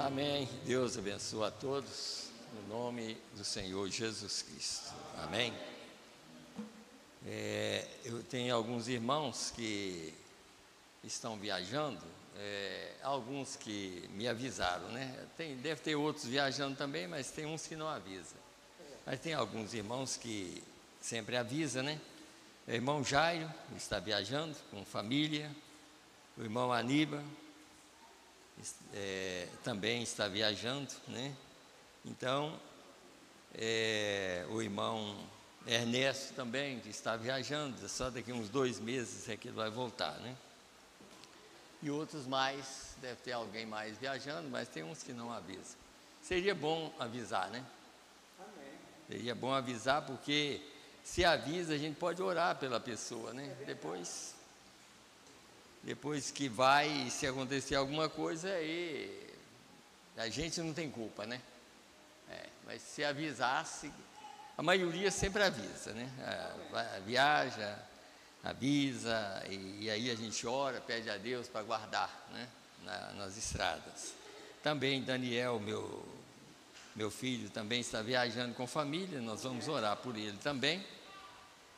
Amém. Deus abençoe a todos, no nome do Senhor Jesus Cristo. Amém. Eu tenho alguns irmãos que estão viajando, alguns que me avisaram, né? Deve ter outros viajando também, mas tem uns que não avisam. Mas tem alguns irmãos que sempre avisam, né? O irmão Jairo está viajando com família, o irmão Aníbal também está viajando, né? Então, o irmão Ernesto também que está viajando, só daqui uns 2 meses é que ele vai voltar, né? E outros mais, deve ter alguém mais viajando, mas tem uns que não avisam. Seria bom avisar, né? Amém. Seria bom avisar, porque se avisa, a gente pode orar pela pessoa, né? Depois que vai, se acontecer alguma coisa, aí a gente não tem culpa, né? Mas se avisasse, a maioria sempre avisa, né? Viaja, avisa, e aí a gente ora, pede a Deus para guardar, né? Nas estradas. Também Daniel, meu filho, também está viajando com família, nós vamos orar por ele também.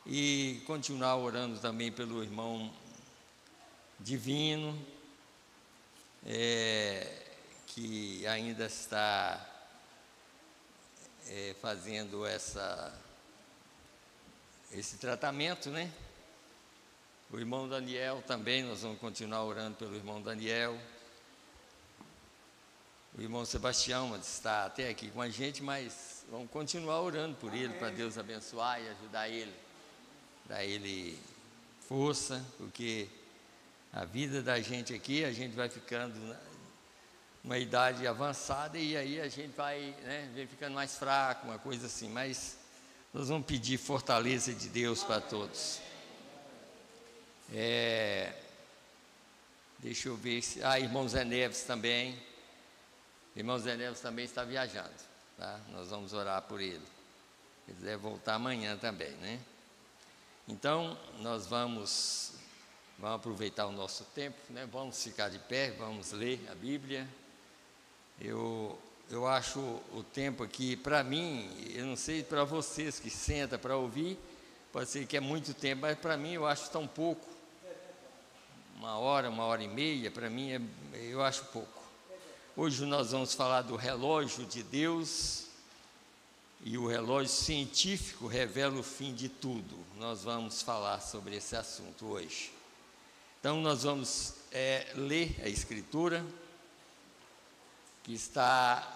E continuar orando também pelo irmão Divino, que ainda está fazendo esse tratamento, né? O irmão Daniel também, nós vamos continuar orando pelo irmão Daniel. O irmão Sebastião está até aqui com a gente, mas vamos continuar orando por ele, para Deus abençoar e ajudar ele, dar ele força, porque a vida da gente aqui, a gente vai ficando numa idade avançada e aí a gente vai, vem ficando mais fraco, uma coisa assim, mas nós vamos pedir fortaleza de Deus para todos. Deixa eu ver se... irmão Zé Neves também. Irmão Zé Neves também está viajando, tá? Nós vamos orar por ele. Ele deve voltar amanhã também, né? Então, nós vamos aproveitar o nosso tempo, né? Vamos ficar de pé, vamos ler a Bíblia. Eu acho o tempo aqui, para mim, eu não sei para vocês que sentam para ouvir, pode ser que é muito tempo, mas para mim eu acho tão pouco. 1 hora e meia, para mim eu acho pouco. Hoje nós vamos falar do relógio de Deus, e o relógio científico revela o fim de tudo. Nós vamos falar sobre esse assunto hoje. Então nós vamos ler a Escritura, que está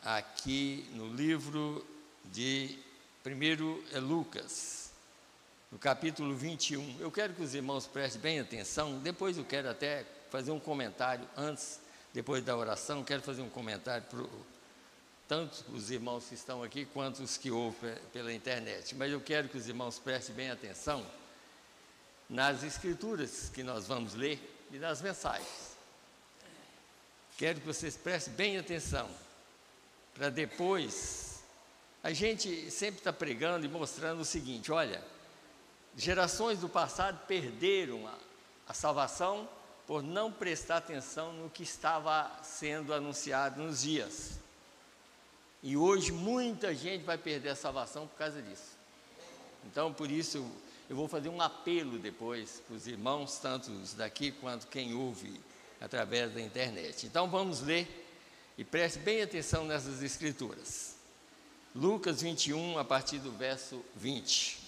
aqui no livro de 1 Lucas, no capítulo 21. Eu quero que os irmãos prestem bem atenção, depois eu quero até fazer um comentário antes, depois da oração, quero fazer um comentário para tanto os irmãos que estão aqui, quanto os que ouvem pela internet. Mas eu quero que os irmãos prestem bem atenção nas escrituras que nós vamos ler e nas mensagens. Quero que vocês prestem bem atenção, para depois... A gente sempre está pregando e mostrando o seguinte: olha, gerações do passado perderam a salvação por não prestar atenção no que estava sendo anunciado nos dias. E hoje muita gente vai perder a salvação por causa disso. Então, por isso, eu vou fazer um apelo depois para os irmãos, tanto os daqui quanto quem ouve através da internet. Então, vamos ler e preste bem atenção nessas escrituras. Lucas 21, a partir do verso 20.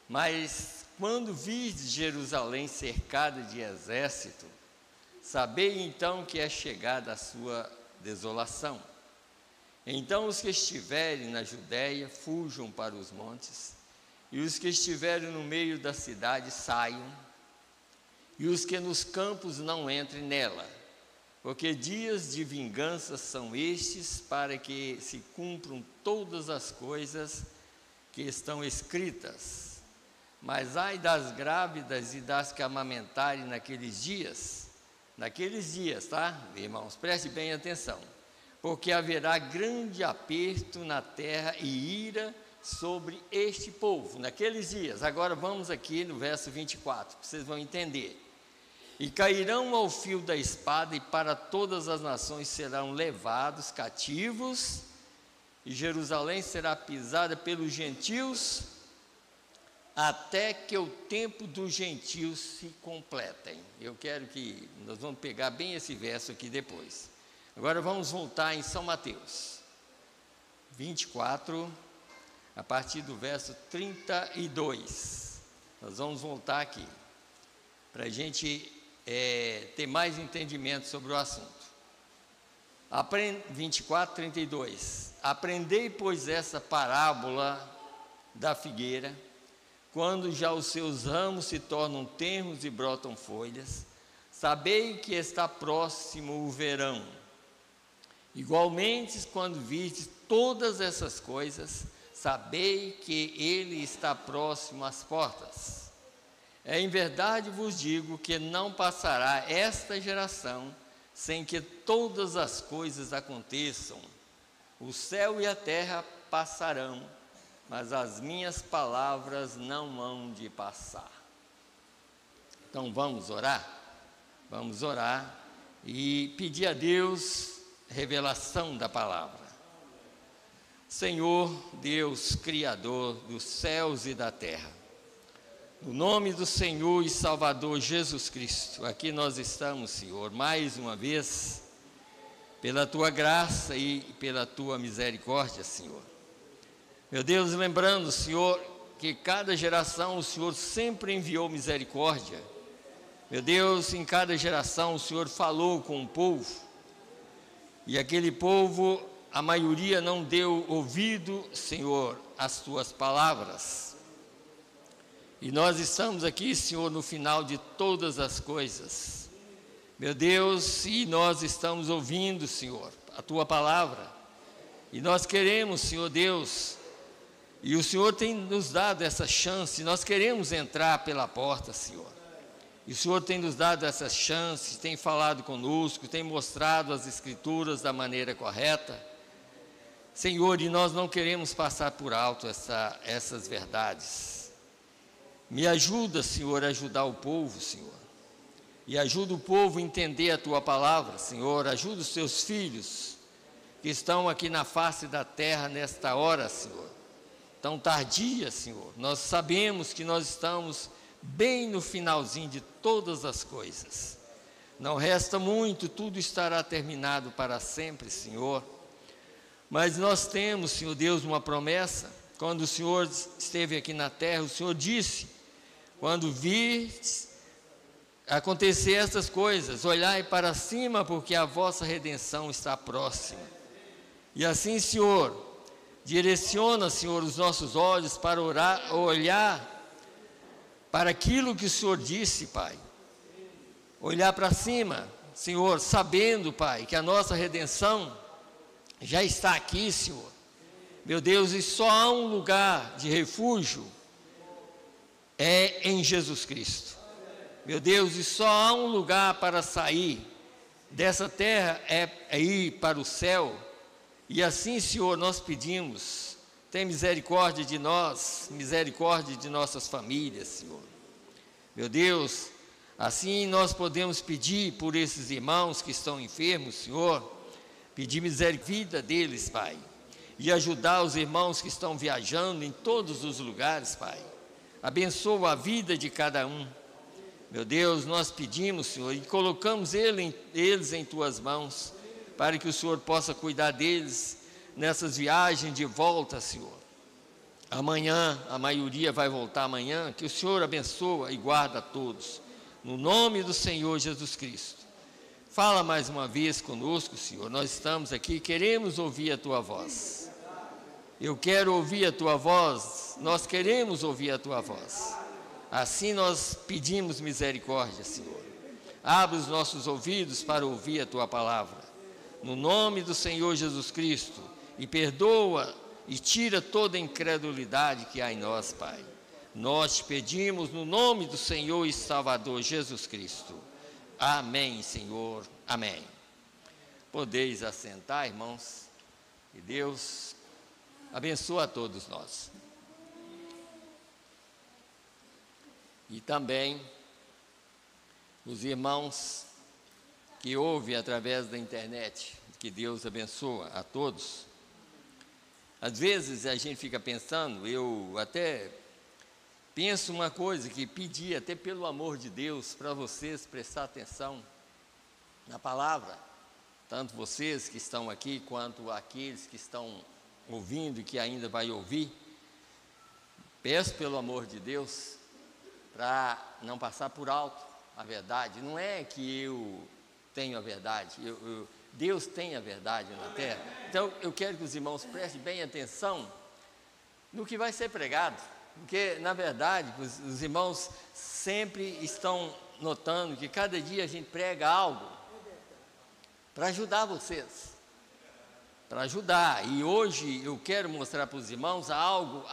Mas quando visdes Jerusalém cercada de exército, sabei então que é chegada a sua desolação. Então os que estiverem na Judéia fujam para os montes, e os que estiverem no meio da cidade saiam, e os que nos campos não entrem nela, porque dias de vingança são estes, para que se cumpram todas as coisas que estão escritas. Mas ai das grávidas e das que amamentarem naqueles dias, tá, irmãos? Preste bem atenção, porque haverá grande aperto na terra e ira sobre este povo, naqueles dias. Agora vamos aqui no verso 24, vocês vão entender. e cairão ao fio da espada, e para todas as nações serão levados cativos, e Jerusalém será pisada pelos gentios, até que o tempo dos gentios se completem. Eu quero que nós vamos pegar bem esse verso aqui depois. Agora vamos voltar em São Mateus 24, a partir do verso 32. Nós vamos voltar aqui, para a gente ter mais entendimento sobre o assunto. 24, 32. Aprendei, pois, essa parábola da figueira. Quando já os seus ramos se tornam tenros e brotam folhas, sabei que está próximo o verão. Igualmente, quando vistes todas essas coisas, sabei que ele está próximo às portas. Em verdade vos digo que não passará esta geração sem que todas as coisas aconteçam. O céu e a terra passarão, mas as minhas palavras não hão de passar. Então vamos orar? Vamos orar e pedir a Deus revelação da palavra. Senhor Deus, Criador dos céus e da terra, no nome do Senhor e Salvador Jesus Cristo, aqui nós estamos, Senhor, mais uma vez, pela Tua graça e pela Tua misericórdia, Senhor. Meu Deus, lembrando, Senhor, que cada geração o Senhor sempre enviou misericórdia. Meu Deus, em cada geração o Senhor falou com o povo, e aquele povo, a maioria não deu ouvido, Senhor, às Tuas palavras. E nós estamos aqui, Senhor, no final de todas as coisas. Meu Deus, e nós estamos ouvindo, Senhor, a Tua palavra. E nós queremos, Senhor Deus, e o Senhor tem nos dado essa chance, nós queremos entrar pela porta, Senhor. E o Senhor tem nos dado essa chance, tem falado conosco, tem mostrado as Escrituras da maneira correta. Senhor, e nós não queremos passar por alto essas verdades. Me ajuda, Senhor, a ajudar o povo, Senhor. E ajuda o povo a entender a Tua palavra, Senhor. Ajuda os Teus filhos que estão aqui na face da terra nesta hora, Senhor. Tão tardia, Senhor. Nós sabemos que nós estamos bem no finalzinho de todas as coisas. Não resta muito, tudo estará terminado para sempre, Senhor. Mas nós temos, Senhor Deus, uma promessa. Quando o Senhor esteve aqui na terra, o Senhor disse: quando virdes acontecer estas coisas, olhai para cima, porque a vossa redenção está próxima. E assim, Senhor, direciona, Senhor, os nossos olhos para olhar para aquilo que o Senhor disse, Pai. Olhar para cima, Senhor, sabendo, Pai, que a nossa redenção já está aqui, Senhor. Meu Deus, e só há um lugar de refúgio, é em Jesus Cristo. Meu Deus, e só há um lugar para sair dessa terra, é ir para o céu. E assim, Senhor, nós pedimos, tem misericórdia de nós, misericórdia de nossas famílias, Senhor. Meu Deus, assim nós podemos pedir por esses irmãos que estão enfermos, Senhor, pedir misericórdia deles, Pai, e ajudar os irmãos que estão viajando em todos os lugares, Pai. Abençoa a vida de cada um. Meu Deus, nós pedimos, Senhor, e colocamos eles em Tuas mãos, para que o Senhor possa cuidar deles nessas viagens de volta, Senhor. Amanhã, a maioria vai voltar amanhã, que o Senhor abençoa e guarda a todos. No nome do Senhor Jesus Cristo. Fala mais uma vez conosco, Senhor. Nós estamos aqui, queremos ouvir a Tua voz. Eu quero ouvir a Tua voz, nós queremos ouvir a Tua voz. Assim nós pedimos misericórdia, Senhor. Abre os nossos ouvidos para ouvir a Tua palavra. No nome do Senhor Jesus Cristo. E perdoa e tira toda a incredulidade que há em nós, Pai. Nós te pedimos no nome do Senhor e Salvador Jesus Cristo. Amém, Senhor. Amém. Podeis assentar, irmãos. E Deus abençoe a todos nós. E também os irmãos que ouvem através da internet, que Deus abençoa a todos. Às vezes a gente fica pensando, eu até penso uma coisa, que pedi até pelo amor de Deus para vocês prestar atenção na palavra, tanto vocês que estão aqui, quanto aqueles que estão ouvindo e que ainda vai ouvir. Peço pelo amor de Deus para não passar por alto a verdade. Não é que eu tenho a verdade, Deus tem a verdade na terra. Então eu quero que os irmãos prestem bem atenção no que vai ser pregado, porque na verdade os irmãos sempre estão notando que cada dia a gente prega algo para ajudar vocês, para ajudar. E hoje eu quero mostrar para os irmãos algo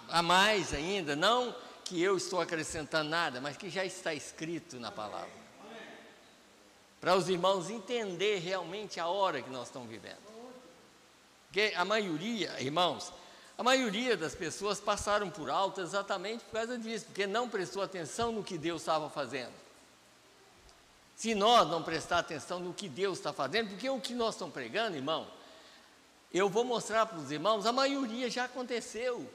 a mais ainda, não que eu estou acrescentando nada, mas que já está escrito na palavra, para os irmãos entender realmente a hora que nós estamos vivendo. Porque a maioria, irmãos, a maioria das pessoas passaram por alto exatamente por causa disso, porque não prestou atenção no que Deus estava fazendo. Se nós não prestar atenção no que Deus está fazendo, porque o que nós estamos pregando, irmão, eu vou mostrar para os irmãos, a maioria já aconteceu.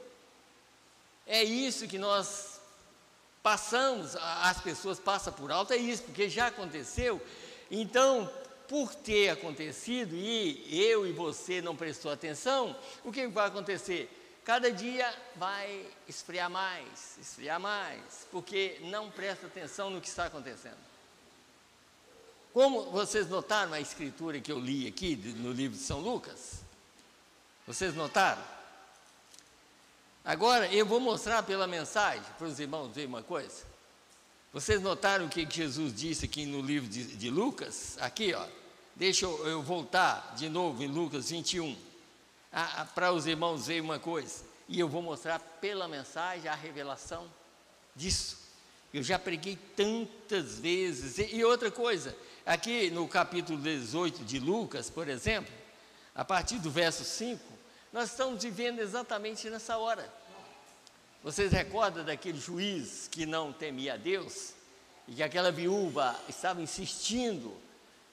É isso que nós passamos, as pessoas passam por alto, é isso, porque já aconteceu. Então, por ter acontecido e eu e você não prestou atenção, o que vai acontecer? Cada dia vai esfriar mais, porque não presta atenção no que está acontecendo. Como vocês notaram a escritura que eu li aqui no livro de São Lucas? Vocês notaram? Agora eu vou mostrar pela mensagem para os irmãos verem uma coisa. Vocês notaram o que Jesus disse aqui no livro de Lucas? Aqui, ó, deixa eu voltar de novo em Lucas 21, para os irmãos verem uma coisa. E eu vou mostrar pela mensagem a revelação disso. Eu já preguei tantas vezes. E outra coisa, aqui no capítulo 18 de Lucas, por exemplo, a partir do verso 5, nós estamos vivendo exatamente nessa hora. Vocês recordam daquele juiz que não temia a Deus e que aquela viúva estava insistindo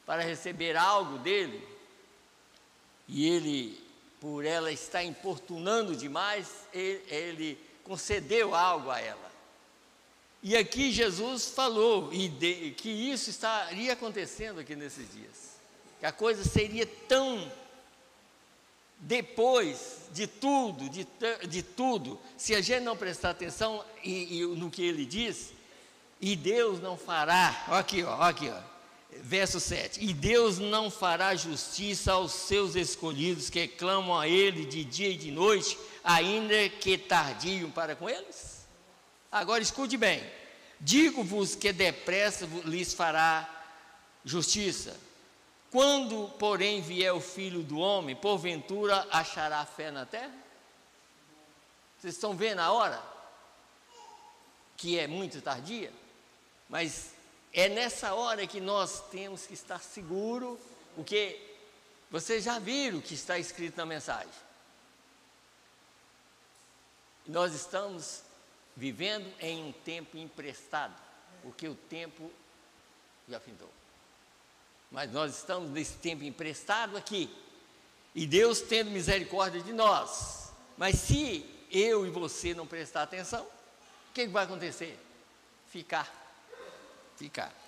para receber algo dele, e ele, por ela estar importunando demais, ele concedeu algo a ela. E aqui Jesus falou que isso estaria acontecendo aqui nesses dias, que a coisa seria tão depois de tudo, se a gente não prestar atenção no que ele diz, e Deus não fará, aqui ó, verso 7, e Deus não fará justiça aos seus escolhidos que clamam a ele de dia e de noite, ainda que tardio para com eles. Agora escute bem, digo-vos que depressa lhes fará justiça. Quando, porém, vier o Filho do Homem, porventura achará fé na terra? Vocês estão vendo a hora? Que é muito tardia, mas é nessa hora que nós temos que estar seguros, porque vocês já viram o que está escrito na mensagem. Nós estamos vivendo em um tempo emprestado, porque o tempo já findou. Mas nós estamos nesse tempo emprestado aqui, e Deus tendo misericórdia de nós. Mas se eu e você não prestar atenção, o que vai acontecer? Ficar.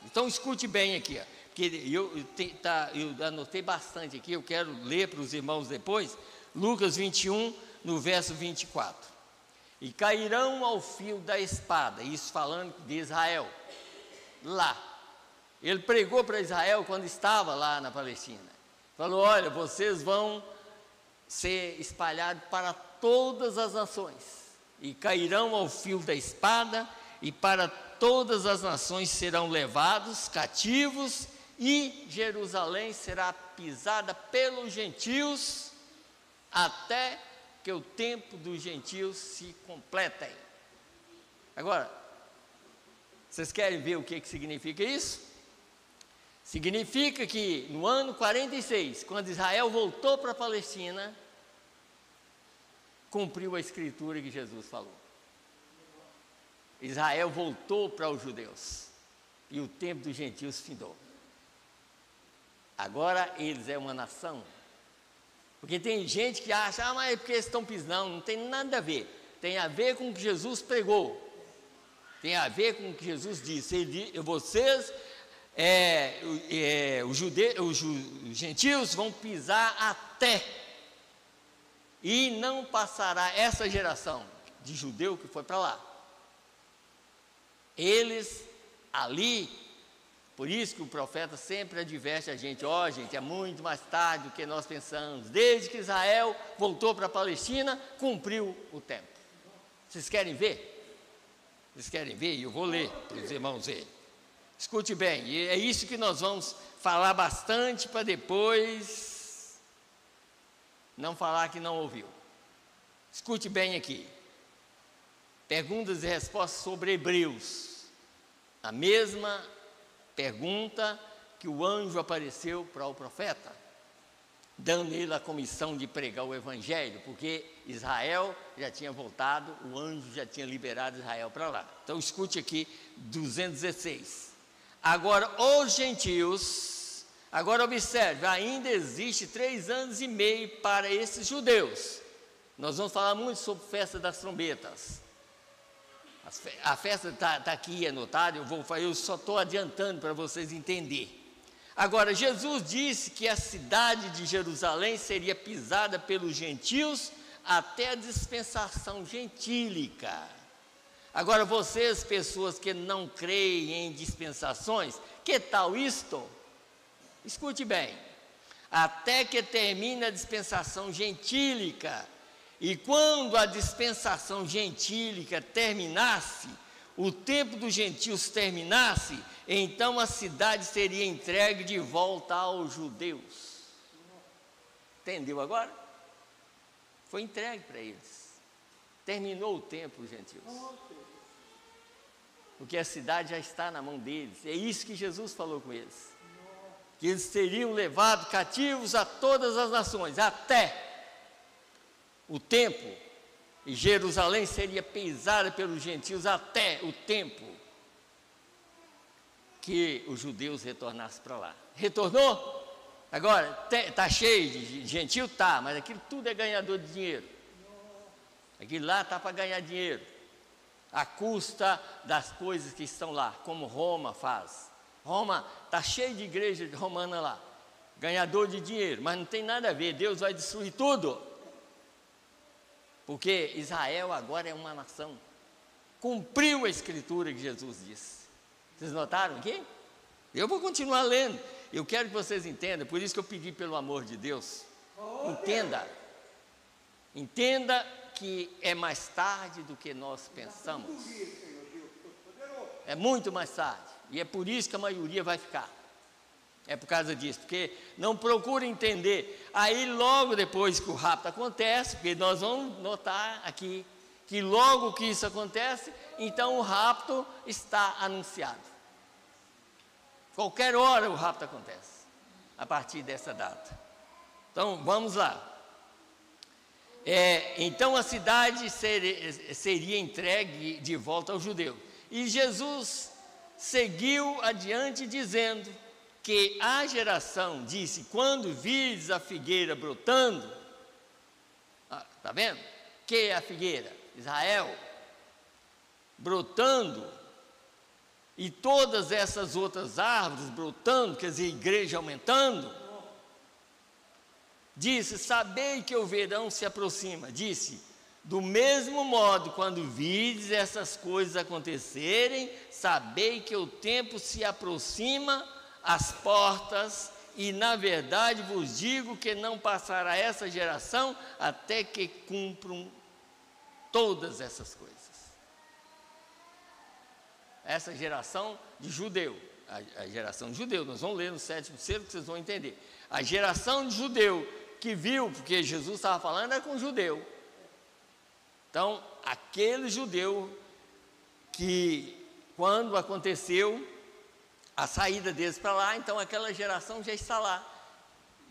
Então escute bem aqui, ó, porque eu anotei bastante aqui, eu quero ler para os irmãos depois, Lucas 21, no verso 24. E cairão ao fio da espada, isso falando de Israel, lá. Ele pregou para Israel quando estava lá na Palestina. Falou, olha, vocês vão ser espalhados para todas as nações. E cairão ao fio da espada, e para todas as nações serão levados cativos, e Jerusalém será pisada pelos gentios, até que o tempo dos gentios se completem. Agora, vocês querem ver o que significa isso? Significa que no ano 46, quando Israel voltou para a Palestina, cumpriu a escritura que Jesus falou. Israel voltou para os judeus. e o tempo dos gentios findou. Agora eles é uma nação. Porque tem gente que acha, mas é porque eles estão pisando. Não tem nada a ver. Tem a ver com o que Jesus pregou. Tem a ver com o que Jesus disse. Vocês, os gentios vão pisar até. E não passará essa geração de judeu que foi para lá. Eles ali, por isso que o profeta sempre adverte a gente, gente, é muito mais tarde do que nós pensamos. Desde que Israel voltou para a Palestina, cumpriu o tempo. Vocês querem ver? Vocês querem ver? E eu vou ler para os irmãos verem. Escute bem, e é isso que nós vamos falar bastante para depois não falar que não ouviu. Escute bem aqui. Perguntas e respostas sobre Hebreus. A mesma pergunta que o anjo apareceu para o profeta, dando ele a comissão de pregar o evangelho, porque Israel já tinha voltado, o anjo já tinha liberado Israel para lá. Então escute aqui, 216. Agora os gentios, agora observe, ainda existe 3 anos e meio para esses judeus. Nós vamos falar muito sobre a festa das trombetas. A festa está aqui anotada, eu só estou adiantando para vocês entenderem. Agora, Jesus disse que a cidade de Jerusalém seria pisada pelos gentios até a dispensação gentílica. Agora, vocês, pessoas que não creem em dispensações, que tal isto? Escute bem, até que termine a dispensação gentílica. E quando a dispensação gentílica terminasse, o tempo dos gentios terminasse, então a cidade seria entregue de volta aos judeus. Entendeu agora? Foi entregue para eles. Terminou o tempo dos gentios. Porque a cidade já está na mão deles. É isso que Jesus falou com eles. Que eles seriam levados cativos a todas as nações, até o tempo, e Jerusalém seria pisada pelos gentios até o tempo que os judeus retornassem para lá. Retornou? Agora, está cheio de gentio? Tá, mas aquilo tudo é ganhador de dinheiro. Aquilo lá está para ganhar dinheiro, à custa das coisas que estão lá, como Roma faz. Roma está cheio de igreja romana lá, ganhador de dinheiro, mas não tem nada a ver, Deus vai destruir tudo. Porque Israel agora é uma nação. Cumpriu a escritura que Jesus disse. Vocês notaram aqui? Eu vou continuar lendo. Eu quero que vocês entendam, por isso que eu pedi pelo amor de Deus. Entenda. Entenda que é mais tarde do que nós pensamos. É muito mais tarde. E é por isso que a maioria vai ficar. É por causa disso, porque não procura entender. Aí logo depois que o rapto acontece, porque nós vamos notar aqui, que logo que isso acontece, então o rapto está anunciado. Qualquer hora o rapto acontece, a partir dessa data. Então vamos lá. Então a cidade seria entregue de volta ao judeu. E Jesus seguiu adiante dizendo que a geração disse, quando virdes a figueira brotando, está vendo? Que é a figueira? Israel, brotando, e todas essas outras árvores brotando, quer dizer, a igreja aumentando, disse, sabei que o verão se aproxima, disse, do mesmo modo, quando virdes essas coisas acontecerem, sabei que o tempo se aproxima às portas, e na verdade vos digo que não passará essa geração até que cumpram todas essas coisas. Essa geração de judeu, a geração de judeu, nós vamos ler no 7º selo que vocês vão entender. A geração de judeu que viu, porque Jesus estava falando era com judeu. Então, aquele judeu que quando aconteceu a saída deles para lá, então aquela geração já está lá.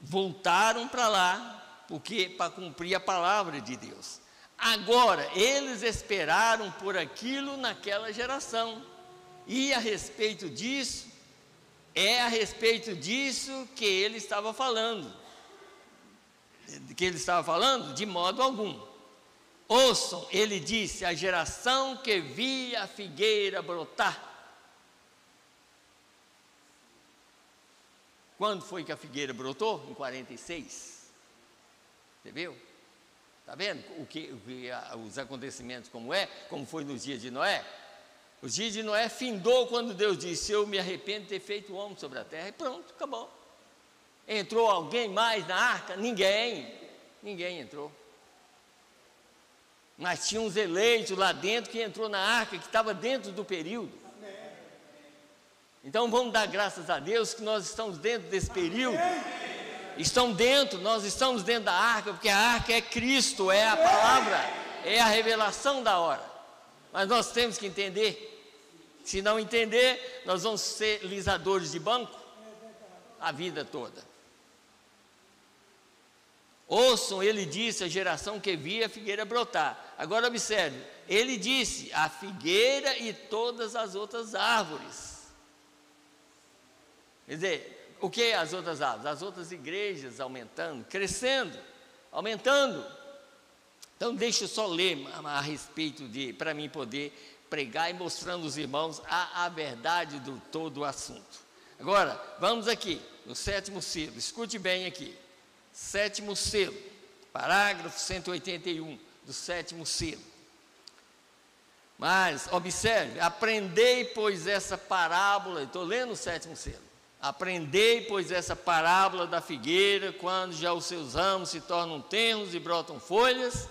Voltaram para lá, porque para cumprir a palavra de Deus. Agora, eles esperaram por aquilo naquela geração. E a respeito disso, é a respeito disso que ele estava falando. De modo algum. Ouçam, ele disse, a geração que via a figueira brotar. Quando foi que a figueira brotou? Em 46. Você viu? Está vendo os acontecimentos como foi nos dias de Noé? Os dias de Noé findou quando Deus disse, eu me arrependo de ter feito o homem sobre a terra, e pronto, acabou. Entrou alguém mais na arca? Ninguém entrou. Mas tinha uns eleitos lá dentro que entrou na arca, que estava dentro do período. Então vamos dar graças a Deus que nós estamos dentro desse período. Nós estamos dentro da arca, porque a arca é Cristo, é a palavra, é a revelação da hora. Mas nós temos que entender. Se não entender, nós vamos ser lisadores de banco a vida toda. Ouçam, ele disse, a geração que via a figueira brotar. Agora observe, ele disse, a figueira e todas as outras árvores. Quer dizer, o que as outras árvores? As outras igrejas aumentando, crescendo, aumentando. Então deixa eu só ler a respeito para mim poder pregar e mostrando aos irmãos a verdade do todo o assunto. Agora, vamos aqui, no 7º selo, escute bem aqui. 7º selo, parágrafo 181 do 7º selo. Mas, observe, aprendei, pois, essa parábola, estou lendo o 7º selo. Aprendei, pois, essa parábola da figueira, quando já os seus ramos se tornam tenros e brotam folhas,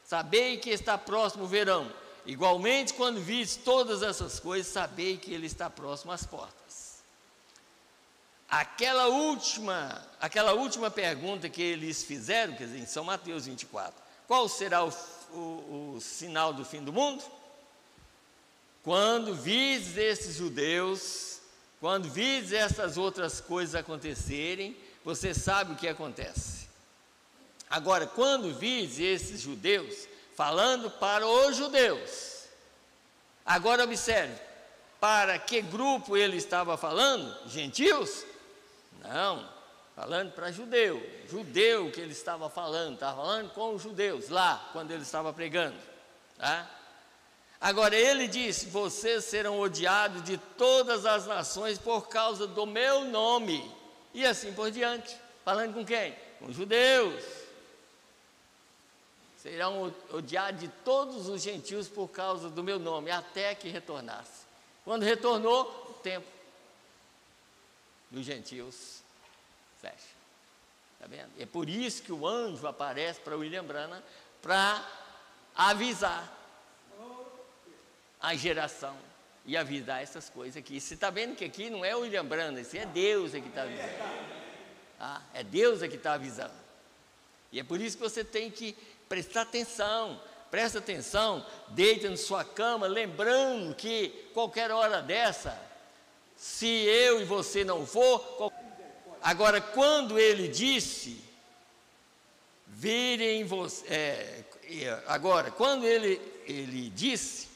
sabei que está próximo o verão. Igualmente, quando vis todas essas coisas, sabei que ele está próximo às portas. Aquela última pergunta que eles fizeram, quer dizer, em São Mateus 24, qual será o sinal do fim do mundo? Quando vis esses judeus, quando vis essas outras coisas acontecerem, você sabe o que acontece. Agora, quando vis esses judeus, falando para os judeus, agora observe, para que grupo ele estava falando? Gentios? Não, falando para judeu que ele estava falando com os judeus, lá, quando ele estava pregando, tá? Agora ele disse, vocês serão odiados de todas as nações por causa do meu nome, e assim por diante, falando com quem? Com os judeus. Serão odiados de todos os gentios por causa do meu nome, até que retornasse. Quando retornou, o tempo dos gentios fecha. Está vendo? É por isso que o anjo aparece para William Branham, para avisar a geração e avisar essas coisas aqui. Você está vendo que aqui não é o William Branham, isso é Deus que está avisando. Ah, é Deus que está avisando. E é por isso que você tem que prestar atenção. Presta atenção, deita na sua cama, lembrando que qualquer hora dessa, se eu e você não for. Agora, quando ele disse, virem você. Agora, quando ele disse,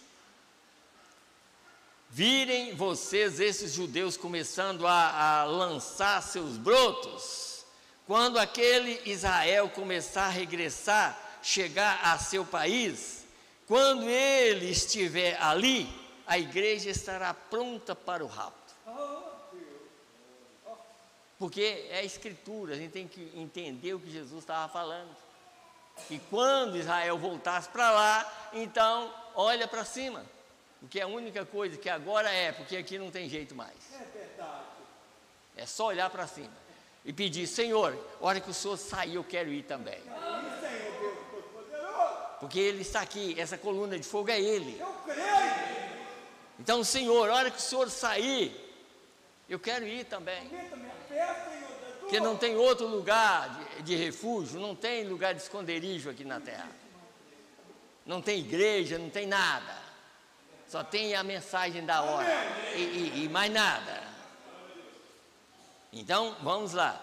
virem vocês, esses judeus, começando a lançar seus brotos, quando aquele Israel começar a regressar, chegar a seu país, quando ele estiver ali, a igreja estará pronta para o rapto. Porque é a escritura, a gente tem que entender o que Jesus estava falando. E quando Israel voltasse para lá, então olha para cima, porque é a única coisa que agora porque aqui não tem jeito mais. É verdade. É só olhar para cima e pedir, Senhor, a hora que o Senhor sair, eu quero ir também. Porque Ele está aqui, essa coluna de fogo é Ele. Eu creio. Então, Senhor, a hora que o Senhor sair, eu quero ir também. Porque não tem outro lugar de refúgio, não tem lugar de esconderijo aqui na terra. Não tem igreja, não tem nada. Só tem a mensagem da hora e mais nada. Então, vamos lá.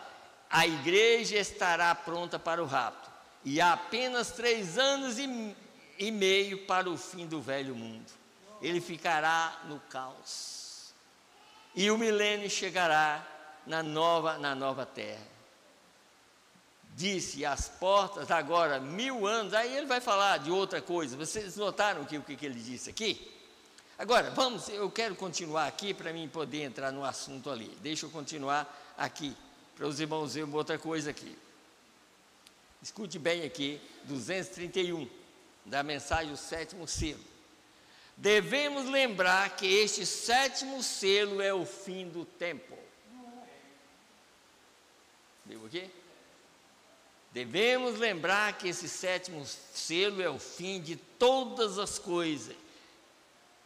A igreja estará pronta para o rapto. E há apenas 3 anos e meio para o fim do velho mundo. Ele ficará no caos. e o milênio chegará na nova terra. Disse, as portas agora 1000 anos, aí ele vai falar de outra coisa. Vocês notaram o que ele disse aqui? Agora, eu quero continuar aqui para mim poder entrar no assunto ali. Deixa eu continuar aqui, para os irmãos verem outra coisa aqui. Escute bem aqui, 231, da mensagem, o 7º selo. Devemos lembrar que este 7º selo é o fim do tempo. Viu aqui? Devemos lembrar que esse 7º selo é o fim de todas as coisas.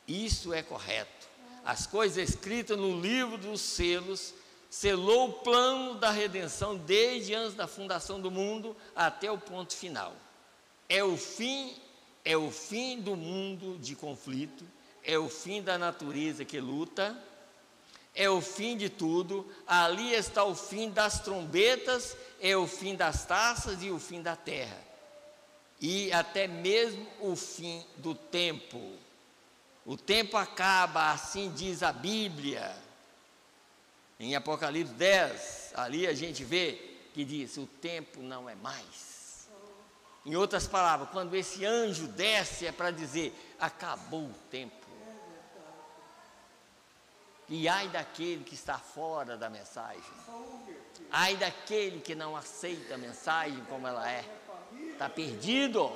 Isso é correto. As coisas escritas no livro dos selos selou o plano da redenção desde antes da fundação do mundo até o ponto final. É o fim do mundo de conflito, é o fim da natureza que luta, é o fim de tudo. Ali está o fim das trombetas, é o fim das taças e o fim da terra, e até mesmo o fim do tempo. O tempo acaba, assim diz a Bíblia, em Apocalipse 10, ali a gente vê que diz, o tempo não é mais. Em outras palavras, quando esse anjo desce é para dizer, acabou o tempo. E ai daquele que está fora da mensagem, ai daquele que não aceita a mensagem como ela é, está perdido.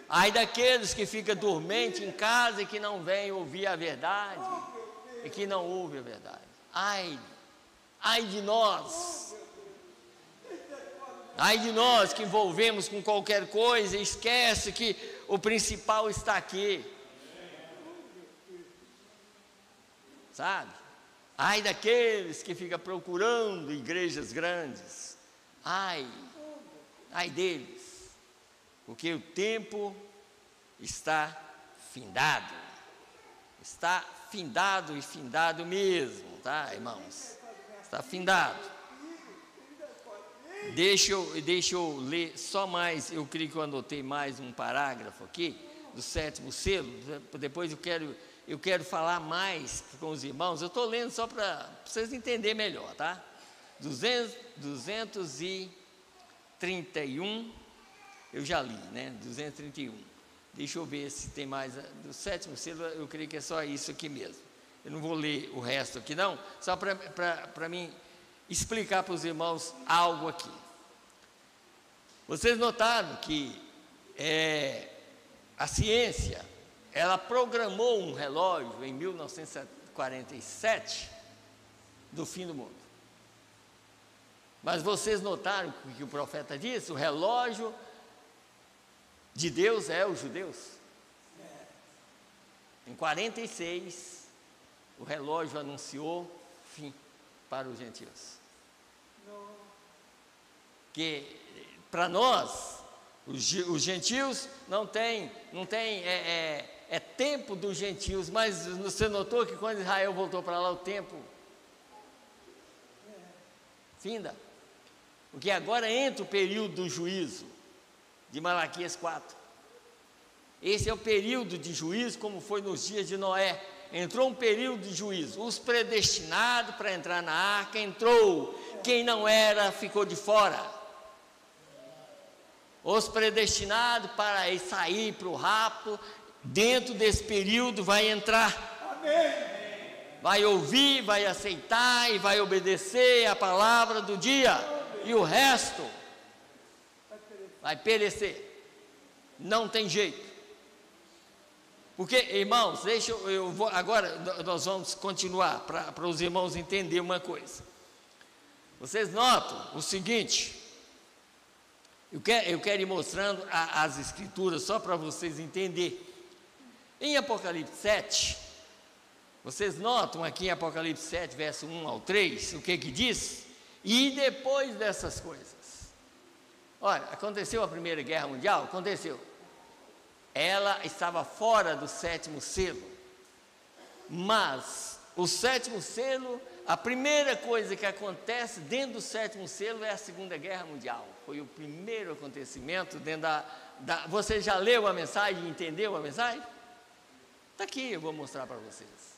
Ai daqueles que ficam dormente em casa e que não vêm ouvir a verdade, e que não ouvem a verdade. Ai de nós que envolvemos com qualquer coisa e esquece que o principal está aqui. Sabe? Ai daqueles que ficam procurando igrejas grandes. Ai deles. Porque o tempo está findado. Está findado e findado mesmo, tá, irmãos? Está findado. Deixa eu ler só mais, eu creio que eu anotei mais um parágrafo aqui, do 7º selo, depois eu quero falar mais com os irmãos, eu estou lendo só para vocês entenderem melhor, tá? 231, eu já li, né? 231. Deixa eu ver se tem mais. Do 7º selo, eu creio que é só isso aqui mesmo. Eu não vou ler o resto aqui, não. Só para mim explicar para os irmãos algo aqui. Vocês notaram que a ciência, ela programou um relógio em 1947 do fim do mundo. Mas vocês notaram o que o profeta disse? O relógio de Deus é os judeus. Em 46, o relógio anunciou fim para os gentios. Que para nós, os gentios não tem tempo dos gentios, mas você notou que quando Israel voltou para lá, o tempo finda. Porque agora entra o período do juízo, de Malaquias 4. Esse é o período de juízo, como foi nos dias de Noé. Entrou um período de juízo. Os predestinados para entrar na arca entrou. Quem não era ficou de fora. Os predestinados para sair para o rapto, dentro desse período vai entrar. Amém. Vai ouvir, vai aceitar e vai obedecer a palavra do dia. E o resto vai perecer. Não tem jeito. Porque, irmãos, agora nós vamos continuar para os irmãos entenderem uma coisa. Vocês notam o seguinte, eu quero ir mostrando as escrituras só para vocês entenderem. Em Apocalipse 7, vocês notam aqui em Apocalipse 7, verso 1 ao 3, o que diz? E depois dessas coisas, olha, aconteceu a Primeira Guerra Mundial? Aconteceu. Ela estava fora do 7º selo, mas o 7º selo, a primeira coisa que acontece dentro do 7º selo é a Segunda Guerra Mundial. Foi o primeiro acontecimento dentro você já leu a mensagem e entendeu a mensagem? Está aqui, eu vou mostrar para vocês.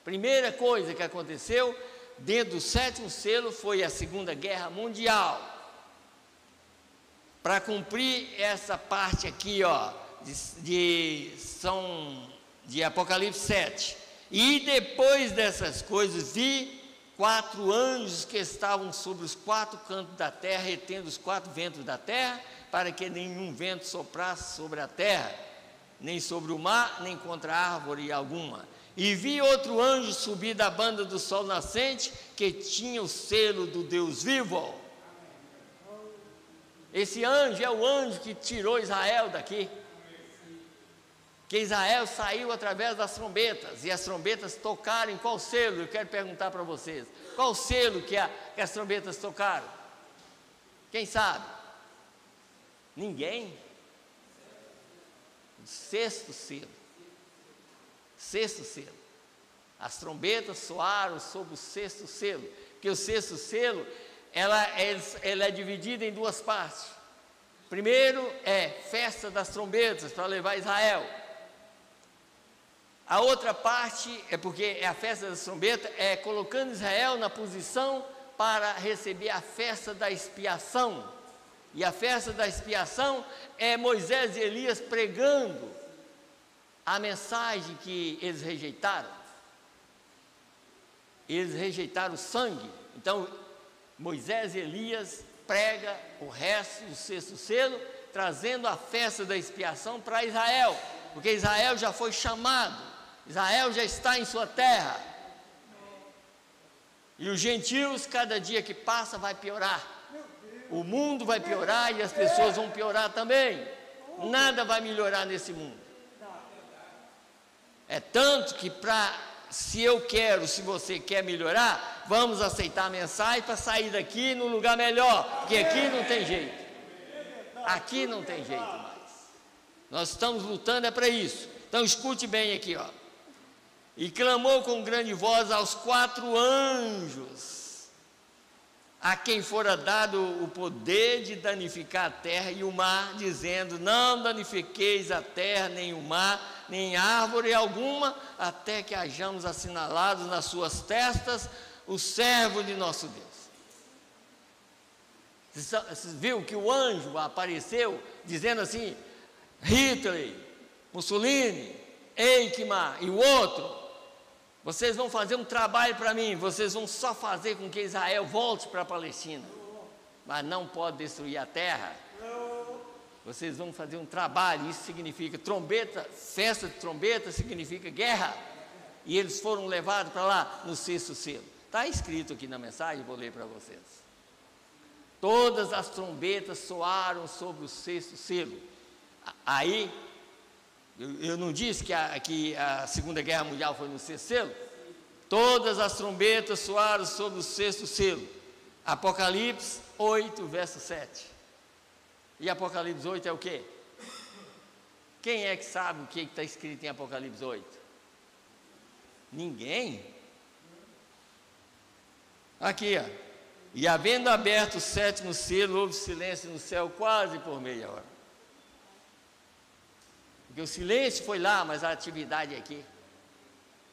Primeira coisa que aconteceu dentro do sétimo selo foi a Segunda Guerra Mundial. Para cumprir essa parte aqui, ó, de Apocalipse 7. E depois dessas coisas, vi 4 anjos que estavam sobre os 4 cantos da terra, retendo os 4 ventos da terra, para que nenhum vento soprasse sobre a terra, nem sobre o mar, nem contra árvore alguma. E vi outro anjo subir da banda do sol nascente, que tinha o selo do Deus vivo. Esse anjo é o anjo que tirou Israel daqui. Que Israel saiu através das trombetas, e as trombetas tocaram em qual selo? Eu quero perguntar para vocês, qual selo que as trombetas tocaram? Quem sabe? Ninguém? O sexto selo. Sexto selo. As trombetas soaram sobre o sexto selo, porque o sexto selo, ela é dividida em 2 partes. Primeiro é festa das trombetas, para levar Israel. A outra parte é porque a festa das trombetas é colocando Israel na posição para receber a festa da expiação. E a festa da expiação é Moisés e Elias pregando a mensagem que eles rejeitaram. Eles rejeitaram o sangue. Então, Moisés e Elias prega o resto do sexto selo, trazendo a festa da expiação para Israel, porque Israel já foi chamado, Israel já está em sua terra. E os gentios, cada dia que passa, vai piorar. O mundo vai piorar e as pessoas vão piorar também. Nada vai melhorar nesse mundo. É tanto que se você quer melhorar, vamos aceitar a mensagem para sair daqui no lugar melhor, porque aqui não tem jeito. Aqui não tem jeito mais. Nós estamos lutando para isso. Então escute bem aqui, ó. E clamou com grande voz aos 4 anjos, a quem fora dado o poder de danificar a terra e o mar, dizendo: não danifiqueis a terra, nem o mar, nem árvore alguma, até que hajamos assinalados nas suas testas o servo de nosso Deus. Você viu que o anjo apareceu dizendo assim: Hitler, Mussolini, Eichmann e o outro, vocês vão fazer um trabalho para mim, vocês vão só fazer com que Israel volte para a Palestina, mas não pode destruir a terra. Vocês vão fazer um trabalho, isso significa trombeta, festa de trombeta significa guerra, e eles foram levados para lá no sexto selo. Está escrito aqui na mensagem, vou ler para vocês. Todas as trombetas soaram sobre o sexto selo. Aí, eu não disse que a Segunda Guerra Mundial foi no sexto selo? Todas as trombetas soaram sobre o sexto selo. Apocalipse 8, verso 7. E Apocalipse 8 é o quê? Quem é que sabe o que está escrito em Apocalipse 8? Ninguém? Aqui, ó. E havendo aberto o sétimo selo, houve silêncio no céu quase por meia hora. Porque o silêncio foi lá, mas a atividade é aqui.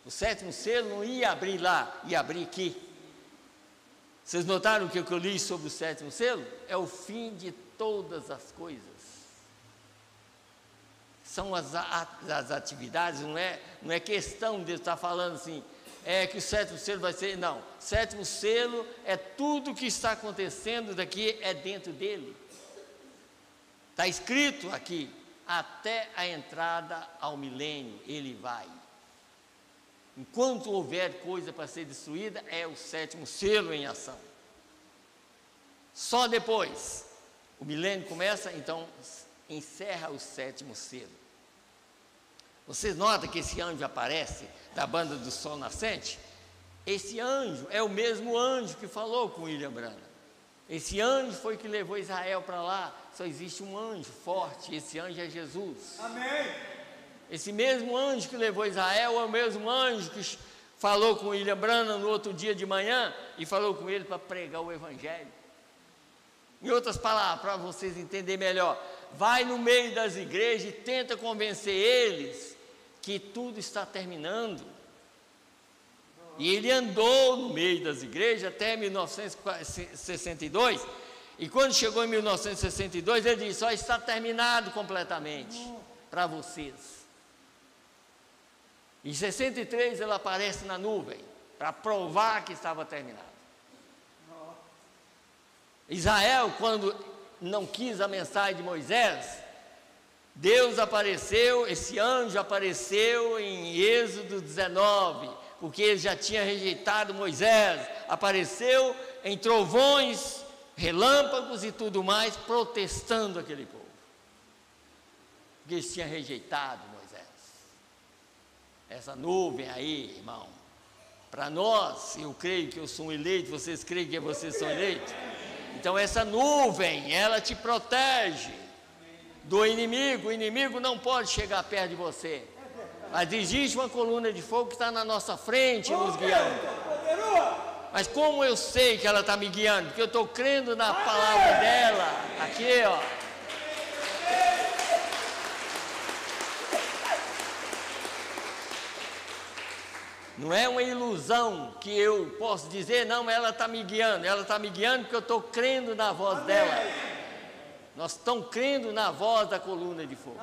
O sétimo selo não ia abrir lá, ia abrir aqui. Vocês notaram o que eu li sobre o sétimo selo? É o fim de todas as coisas. São as atividades, não é questão de estar falando assim, que o sétimo selo vai ser, não. Sétimo selo é tudo que está acontecendo daqui, é dentro dele. Está escrito aqui, até a entrada ao milênio, ele vai. Enquanto houver coisa para ser destruída, é o sétimo selo em ação. Só depois, o milênio começa, então encerra o sétimo selo. Vocês notam que esse anjo aparece da banda do sol nascente? Esse anjo é o mesmo anjo que falou com William Branham. Esse anjo foi que levou Israel para lá. Só existe um anjo forte, esse anjo é Jesus. Amém. Esse mesmo anjo que levou Israel é o mesmo anjo que falou com William Branham no outro dia de manhã e falou com ele para pregar o evangelho. Em outras palavras, para vocês entenderem melhor, vai no meio das igrejas e tenta convencer eles que tudo está terminando. E ele andou no meio das igrejas até 1962. E quando chegou em 1962, ele disse: ó, está terminado completamente para vocês. Em 63 ele aparece na nuvem para provar que estava terminado. Israel, quando não quis a mensagem de Moisés, Deus apareceu, esse anjo apareceu em Êxodo 19, porque ele já tinha rejeitado Moisés, apareceu em trovões, relâmpagos e tudo mais, protestando aquele povo, porque eles tinham rejeitado Moisés. Essa nuvem aí, irmão, para nós, eu creio que eu sou um eleito, vocês creem que vocês são eleitos? Então essa nuvem, ela te protege do inimigo. O inimigo não pode chegar perto de você, mas existe uma coluna de fogo que está na nossa frente nos guiando. Mas como eu sei que ela está me guiando? Porque eu estou crendo na palavra dela, aqui ó. Não é uma ilusão que eu posso dizer, não, ela está me guiando. Ela está me guiando porque eu estou crendo na voz dela. Nós estamos crendo na voz da coluna de fogo.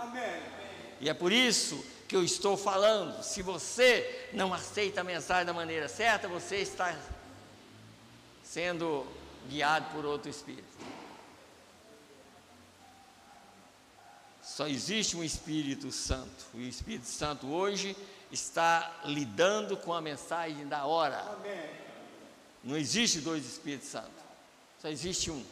E é por isso que eu estou falando. Se você não aceita a mensagem da maneira certa, você está sendo guiado por outro espírito. Só existe um Espírito Santo. O Espírito Santo hoje está lidando com a mensagem da hora. Amém. Não existe dois Espíritos Santos, só existe um.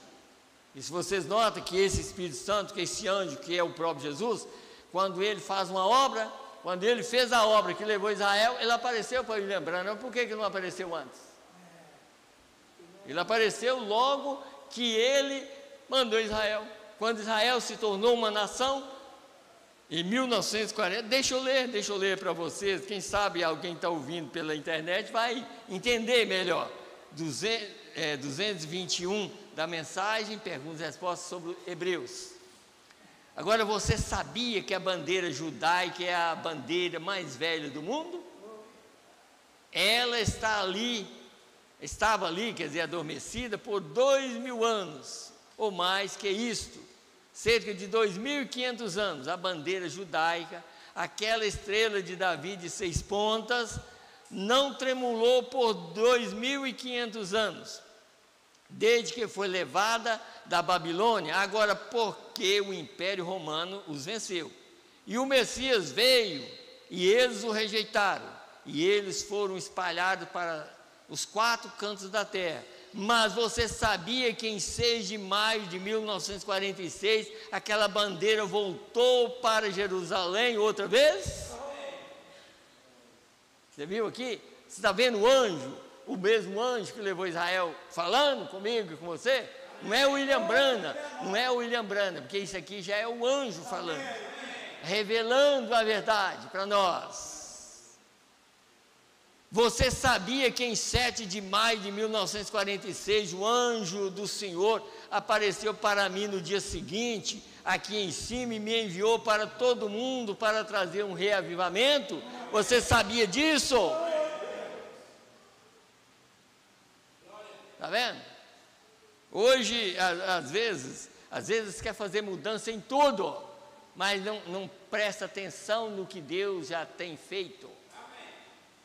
E se vocês notam que esse Espírito Santo, que esse anjo, que é o próprio Jesus, quando ele faz uma obra, quando ele fez a obra que levou Israel, ele apareceu para ir lembrando. Por que não apareceu antes? Ele apareceu logo que ele mandou Israel. Quando Israel se tornou uma nação, em 1940, deixa eu ler para vocês, quem sabe alguém está ouvindo pela internet vai entender melhor. 221 da mensagem, perguntas e respostas sobre Hebreus. Agora, você sabia que a bandeira judaica é a bandeira mais velha do mundo? Ela estava ali, quer dizer, adormecida por 2000 anos, ou mais que isto. Cerca de 2.500 anos, a bandeira judaica, aquela estrela de Davi de 6 pontas, não tremulou por 2.500 anos, desde que foi levada da Babilônia. Agora, porque o Império Romano os venceu, e o Messias veio, e eles o rejeitaram, e eles foram espalhados para os 4 cantos da terra. Mas você sabia que em 6 de maio de 1946, aquela bandeira voltou para Jerusalém outra vez? Você viu aqui? Você está vendo o anjo, o mesmo anjo que levou Israel falando comigo e com você? Não é o William Branham, porque isso aqui já é o anjo falando, revelando a verdade para nós. Você sabia que em 7 de maio de 1946, o anjo do Senhor apareceu para mim no dia seguinte, aqui em cima, e me enviou para todo mundo para trazer um reavivamento? Você sabia disso? Está vendo? Hoje, às vezes quer fazer mudança em tudo, mas não presta atenção no que Deus já tem feito.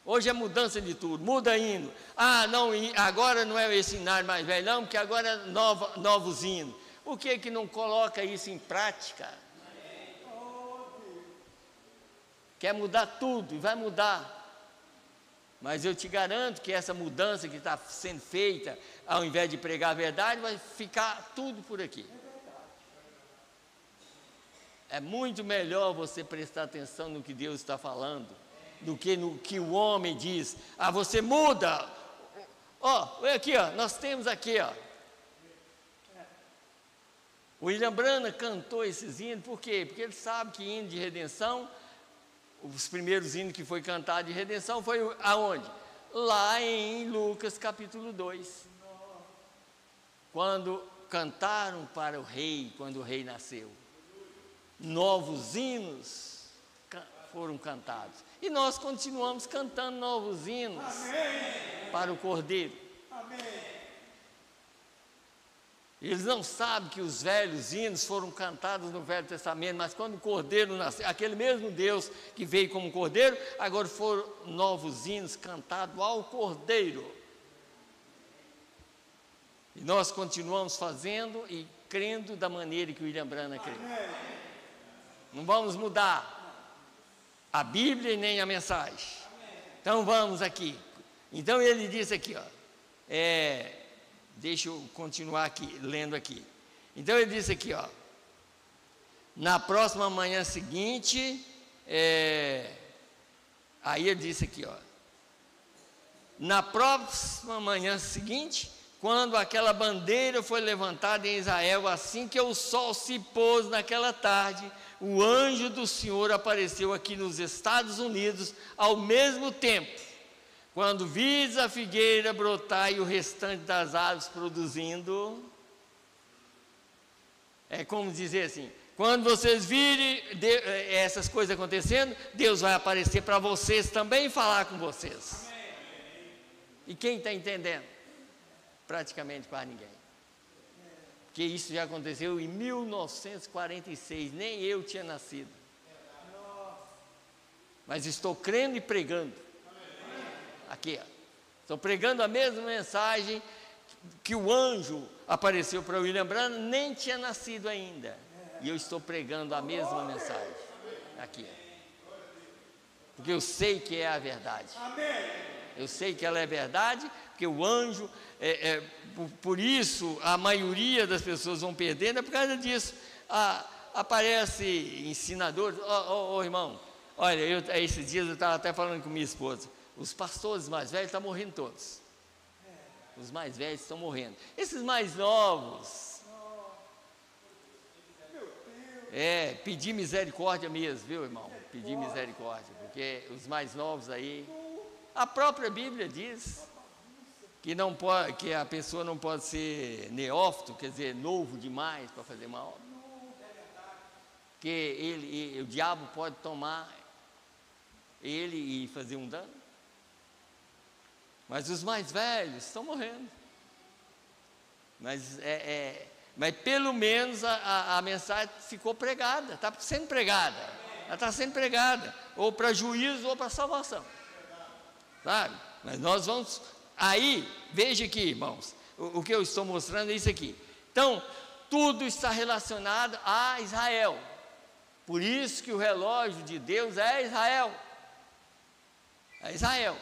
Hoje é mudança de tudo, muda hino. Não, agora não é esse hino mais velho, não, porque agora é novos hinos. Por que não coloca isso em prática? Quer mudar tudo e vai mudar. Mas eu te garanto que essa mudança que está sendo feita, ao invés de pregar a verdade, vai ficar tudo por aqui. É muito melhor você prestar atenção no que Deus está falando, do que no que o homem diz. Você muda. Olha aqui, nós temos aqui, o William Branham cantou esses hinos, por quê? Porque ele sabe que hino de redenção, os primeiros hinos que foi cantado de redenção, foi aonde? Lá em Lucas capítulo 2, quando cantaram para o rei, quando o rei nasceu. Novos hinos foram cantados. E nós continuamos cantando novos hinos. Amém. Para o Cordeiro. Amém. Eles não sabem que os velhos hinos foram cantados no Velho Testamento, mas quando o Cordeiro nasceu, aquele mesmo Deus que veio como Cordeiro, agora foram novos hinos cantados ao Cordeiro. E nós continuamos fazendo e crendo da maneira que o William Branham crê. Não vamos mudar a Bíblia e nem a mensagem. Então vamos aqui. Então ele diz aqui, ó, deixa eu continuar aqui, lendo aqui. Então ele diz aqui, ó, na próxima manhã seguinte, aí ele disse aqui, ó, na próxima manhã seguinte, quando aquela bandeira foi levantada em Israel, assim que o sol se pôs naquela tarde, o anjo do Senhor apareceu aqui nos Estados Unidos ao mesmo tempo. Quando vis a figueira brotar e o restante das árvores produzindo, é como dizer assim, quando vocês virem essas coisas acontecendo, Deus vai aparecer para vocês também e falar com vocês. E quem está entendendo? Praticamente quase ninguém. Porque isso já aconteceu em 1946, nem eu tinha nascido. Mas estou crendo e pregando. Aqui, ó. Estou pregando a mesma mensagem que o anjo apareceu para William Branham, nem tinha nascido ainda. E eu estou pregando a mesma mensagem. Aqui, ó. Porque eu sei que é a verdade. Eu sei que ela é verdade, porque o anjo, por isso a maioria das pessoas vão perdendo, é por causa disso. Aparece ensinadores, irmão, olha, esses dias eu estava até falando com minha esposa, os pastores mais velhos estão morrendo todos. Os mais velhos estão morrendo. Esses mais novos, pedir misericórdia mesmo, viu, irmão? Pedir misericórdia, porque os mais novos aí, a própria Bíblia diz que não pode, que a pessoa não pode ser neófito, quer dizer, novo demais para fazer mal. Que o diabo pode tomar ele e fazer um dano. Mas os mais velhos estão morrendo. Mas pelo menos a mensagem ficou pregada, está sendo pregada. Ela está sendo pregada, ou para juízo ou para salvação. Sabe? Mas nós vamos. Aí, veja aqui, irmãos, o que eu estou mostrando é isso aqui. Então, tudo está relacionado a Israel. Por isso que o relógio de Deus é Israel. É Israel.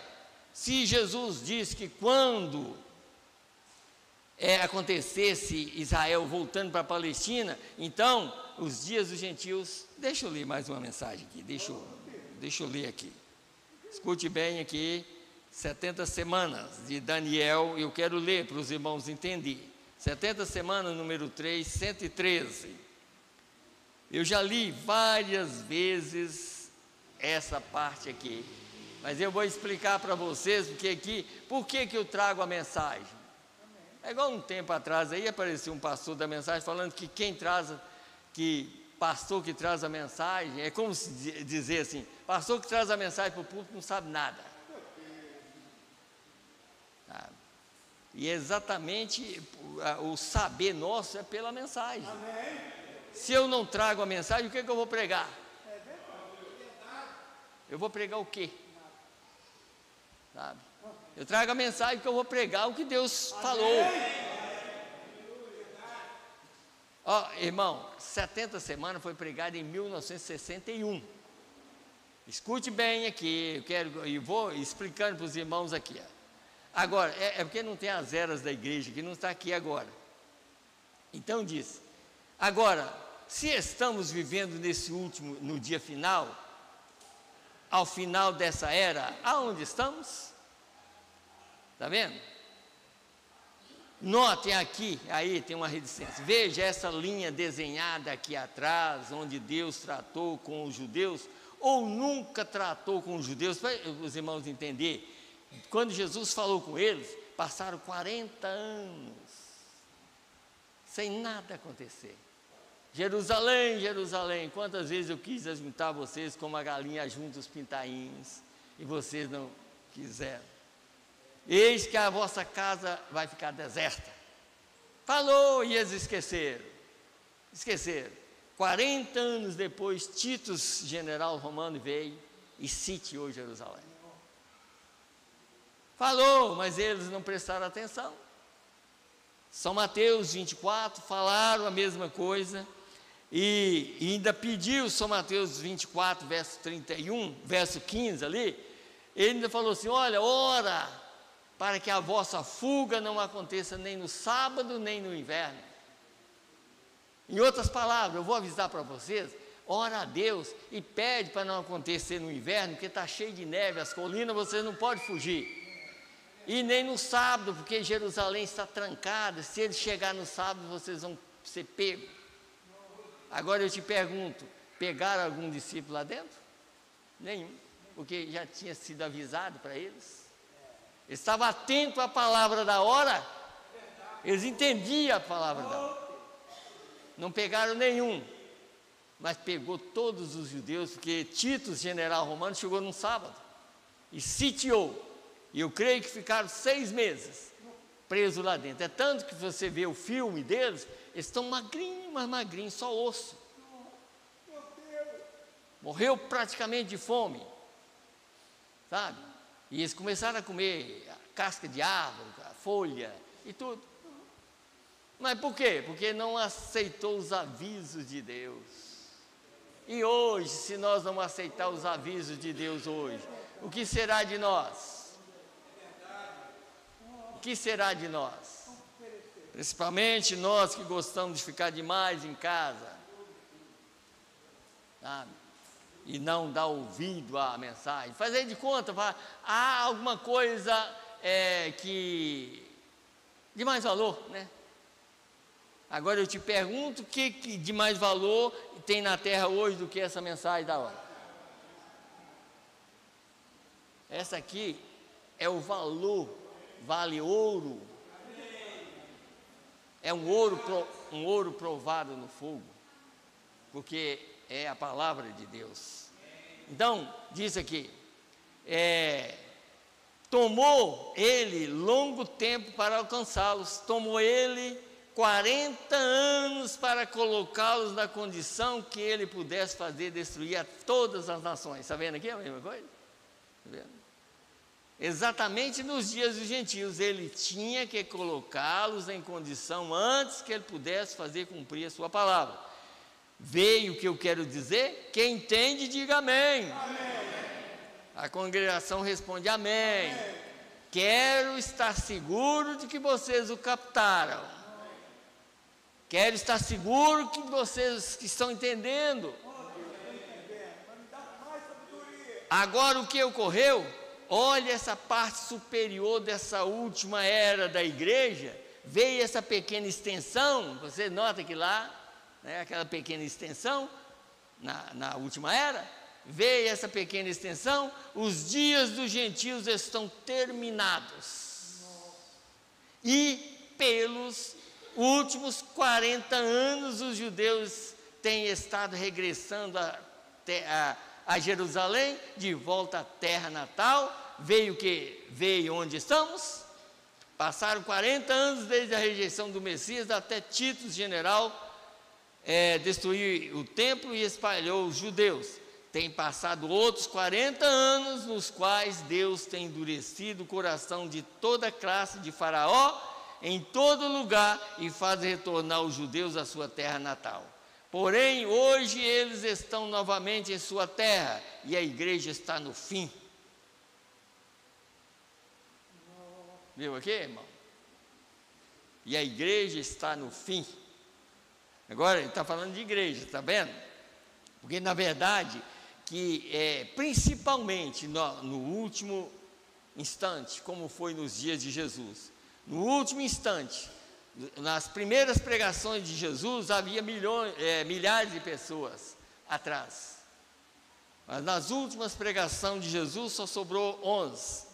Se Jesus disse que quando acontecesse Israel voltando para a Palestina, então os dias dos gentios. Deixa eu ler mais uma mensagem aqui. Deixa eu ler aqui. Escute bem aqui. 70 semanas de Daniel, eu quero ler para os irmãos entenderem. 70 semanas, número 3, 113. Eu já li várias vezes essa parte aqui, mas eu vou explicar para vocês por que eu trago a mensagem. É igual um tempo atrás aí apareceu um pastor da mensagem falando que pastor que traz a mensagem, é como se dizer assim, pastor que traz a mensagem para o público não sabe nada. E exatamente o saber nosso é pela mensagem. Se eu não trago a mensagem, o que eu vou pregar? Eu vou pregar o quê? Sabe? Eu trago a mensagem que eu vou pregar o que Deus falou. Irmão, 70 semanas foi pregado em 1961. Escute bem aqui, eu vou explicando para os irmãos aqui. Agora, porque não tem as eras da igreja, que não está aqui agora. Então diz, agora, se estamos vivendo no dia final, ao final dessa era, aonde estamos? Está vendo? Notem aqui, aí tem uma reticência. Veja essa linha desenhada aqui atrás, onde Deus tratou com os judeus, ou nunca tratou com os judeus, para os irmãos entenderem. Quando Jesus falou com eles, passaram 40 anos, sem nada acontecer. Jerusalém, Jerusalém, quantas vezes eu quis ajuntar vocês como a galinha junta os pintainhos, e vocês não quiseram. Eis que a vossa casa vai ficar deserta. Falou e eles esqueceram. 40 anos depois, Tito, general romano, veio e sitiou Jerusalém. Falou, mas eles não prestaram atenção. São Mateus 24, falaram a mesma coisa, e ainda pediu São Mateus 24, verso 31, verso 15 ali, ele ainda falou assim, olha, ora, para que a vossa fuga não aconteça nem no sábado, nem no inverno. Em outras palavras, eu vou avisar para vocês, ora a Deus e pede para não acontecer no inverno, porque está cheio de neve, as colinas, vocês não podem fugir. E nem no sábado, porque Jerusalém está trancada, se ele chegar no sábado, vocês vão ser pegos. Agora eu te pergunto, pegaram algum discípulo lá dentro? Nenhum, porque já tinha sido avisado para eles. Eles estavam atentos à palavra da hora, eles entendiam a palavra da hora. Não pegaram nenhum, mas pegou todos os judeus, porque Tito, general romano, chegou num sábado e sitiou. E eu creio que ficaram 6 meses presos lá dentro. É tanto que você vê o filme deles, eles estão magrinhos, mas magrinhos, só osso. Morreu praticamente de fome, sabe? E eles começaram a comer a casca de árvore, a folha e tudo. Mas por quê? Porque não aceitou os avisos de Deus. E hoje, se nós não aceitar os avisos de Deus hoje, o que será de nós? O que será de nós? Principalmente nós que gostamos de ficar demais em casa, sabe? E não dar ouvido à mensagem. Fazer de conta, há alguma coisa que de mais valor, né? Agora eu te pergunto, o que de mais valor tem na terra hoje do que essa mensagem da hora? Essa aqui é o valor, vale ouro. É um ouro provado no fogo, porque é a palavra de Deus. Então, diz aqui, tomou ele longo tempo para alcançá-los, tomou ele 40 anos para colocá-los na condição que ele pudesse fazer destruir a todas as nações. Está vendo aqui a mesma coisa? Está vendo? Exatamente nos dias dos gentios, ele tinha que colocá-los em condição antes que ele pudesse fazer cumprir a sua palavra. Veio o que eu quero dizer? Quem entende, diga amém. Amém. A congregação responde amém. Amém. Quero estar seguro de que vocês o captaram. Quero estar seguro que vocês que estão entendendo. Agora o que ocorreu? Olha essa parte superior dessa última era da igreja. Veio essa pequena extensão. Você nota que lá, né, aquela pequena extensão, na última era, veio essa pequena extensão. Os dias dos gentios estão terminados. E pelos últimos 40 anos, os judeus têm estado regressando a Jerusalém, de volta à terra natal. Veio o que? Veio onde estamos. Passaram 40 anos desde a rejeição do Messias, até Tito, general, destruir o templo e espalhou os judeus. Tem passado outros 40 anos, nos quais Deus tem endurecido o coração de toda classe de Faraó, em todo lugar, e faz retornar os judeus à sua terra natal. Porém, hoje eles estão novamente em sua terra, e a igreja está no fim. Viu aqui, irmão? E a igreja está no fim. Agora, ele está falando de igreja, está vendo? Porque, na verdade, principalmente no último instante, como foi nos dias de Jesus, no último instante, nas primeiras pregações de Jesus, havia milhares de pessoas atrás. Mas nas últimas pregações de Jesus, só sobrou 11.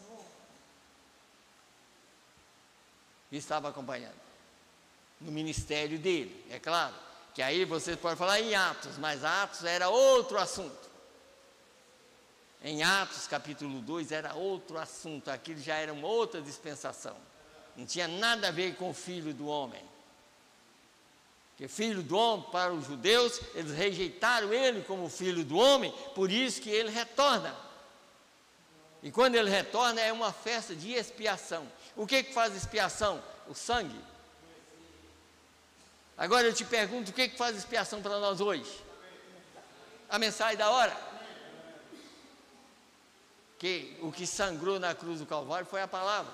E estava acompanhando. No ministério dele, é claro. que aí você pode falar em Atos, mas Atos era outro assunto. Em Atos capítulo 2 era outro assunto, aquilo já era uma outra dispensação. Não tinha nada a ver com o Filho do Homem. Porque Filho do Homem, para os judeus, eles rejeitaram ele como Filho do Homem, por isso que ele retorna. E quando ele retorna é uma festa de expiação. O que faz expiação? O sangue. Agora eu te pergunto, o que faz expiação para nós hoje? A mensagem da hora. Que o que sangrou na cruz do Calvário foi a palavra.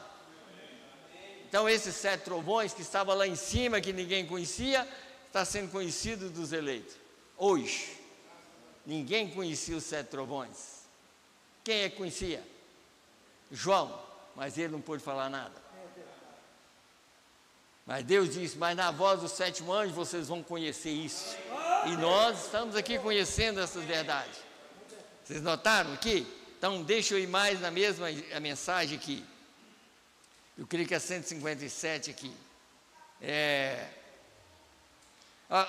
Então esses 7 trovões que estavam lá em cima, que ninguém conhecia, está sendo conhecido dos eleitos. Hoje, ninguém conhecia os 7 trovões. Quem é que conhecia? João, mas ele não pôde falar nada. Mas Deus disse, mas na voz do 7º anjo vocês vão conhecer isso. E nós estamos aqui conhecendo essas verdades. Vocês notaram aqui? Então deixa eu ir mais na mesma a mensagem aqui. Eu creio que é 157 aqui.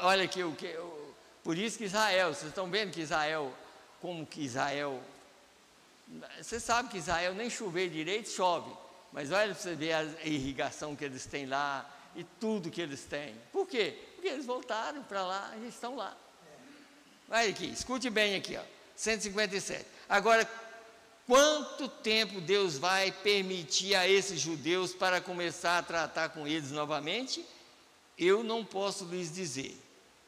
Olha aqui, por isso que Israel, vocês estão vendo que Israel, como que Israel, você sabe que Israel nem chover direito, chove, mas olha para você ver a irrigação que eles têm lá e tudo que eles têm. Por quê? Porque eles voltaram para lá e estão lá. Olha aqui, escute bem aqui, ó, 157. Agora, quanto tempo Deus vai permitir a esses judeus para começar a tratar com eles novamente? Eu não posso lhes dizer,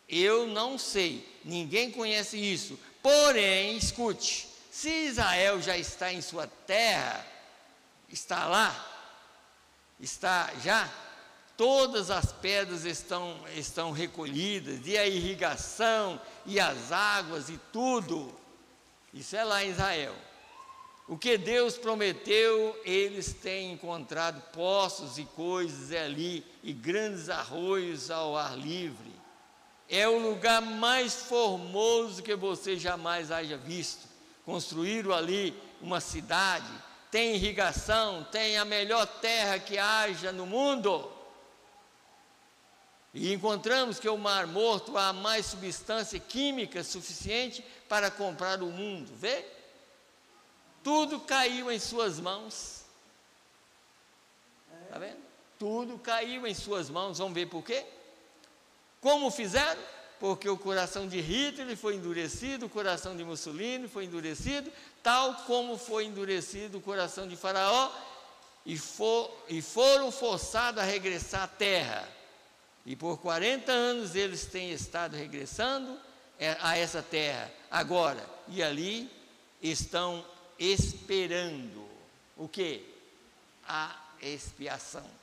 eu não sei, ninguém conhece isso. Porém, escute, se Israel já está em sua terra, está lá, está já, todas as pedras estão recolhidas, e a irrigação, e as águas, e tudo, isso é lá em Israel. O que Deus prometeu, eles têm encontrado poços e coisas ali, e grandes arroios ao ar livre. É o lugar mais formoso que você jamais haja visto. Construíram ali uma cidade, tem irrigação, tem a melhor terra que haja no mundo. E encontramos que o Mar Morto há mais substância química suficiente para comprar o mundo. Vê? Tudo caiu em suas mãos. Está vendo? Tudo caiu em suas mãos. Vamos ver por quê? Como fizeram? Porque o coração de Hitler foi endurecido, o coração de Mussolini foi endurecido, tal como foi endurecido o coração de Faraó, e foram forçados a regressar à terra. E por 40 anos eles têm estado regressando a essa terra. Agora, e ali estão esperando o quê? A expiação.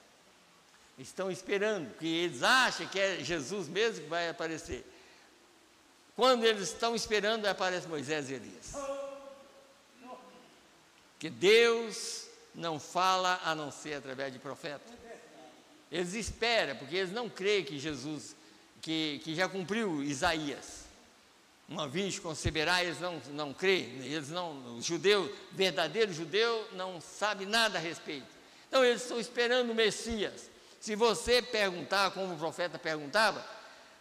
Estão esperando, porque eles acham que é Jesus mesmo que vai aparecer. Quando eles estão esperando, aparece Moisés e Elias. Porque Deus não fala a não ser através de profeta. Eles esperam, porque eles não creem que Jesus, que já cumpriu Isaías. Uma virgem conceberá, eles não creem, eles não, o judeu, verdadeiro judeu, não sabe nada a respeito. Então eles estão esperando o Messias. Se você perguntar, como o profeta perguntava,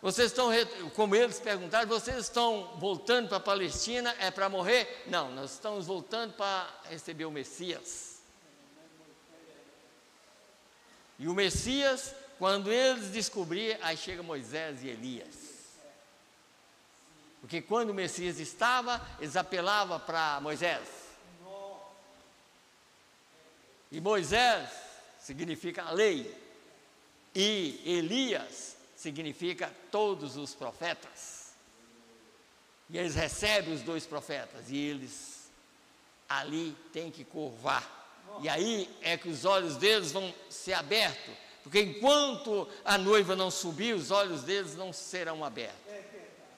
vocês estão, como eles perguntaram, vocês estão voltando para a Palestina, é para morrer? Não, nós estamos voltando para receber o Messias. E o Messias, quando eles descobriram, aí chega Moisés e Elias. Porque quando o Messias estava, eles apelavam para Moisés. E Moisés significa a lei. E Elias significa todos os profetas. E eles recebem os 2 profetas. E eles ali têm que curvar. E aí é que os olhos deles vão ser abertos. Porque enquanto a noiva não subir, os olhos deles não serão abertos.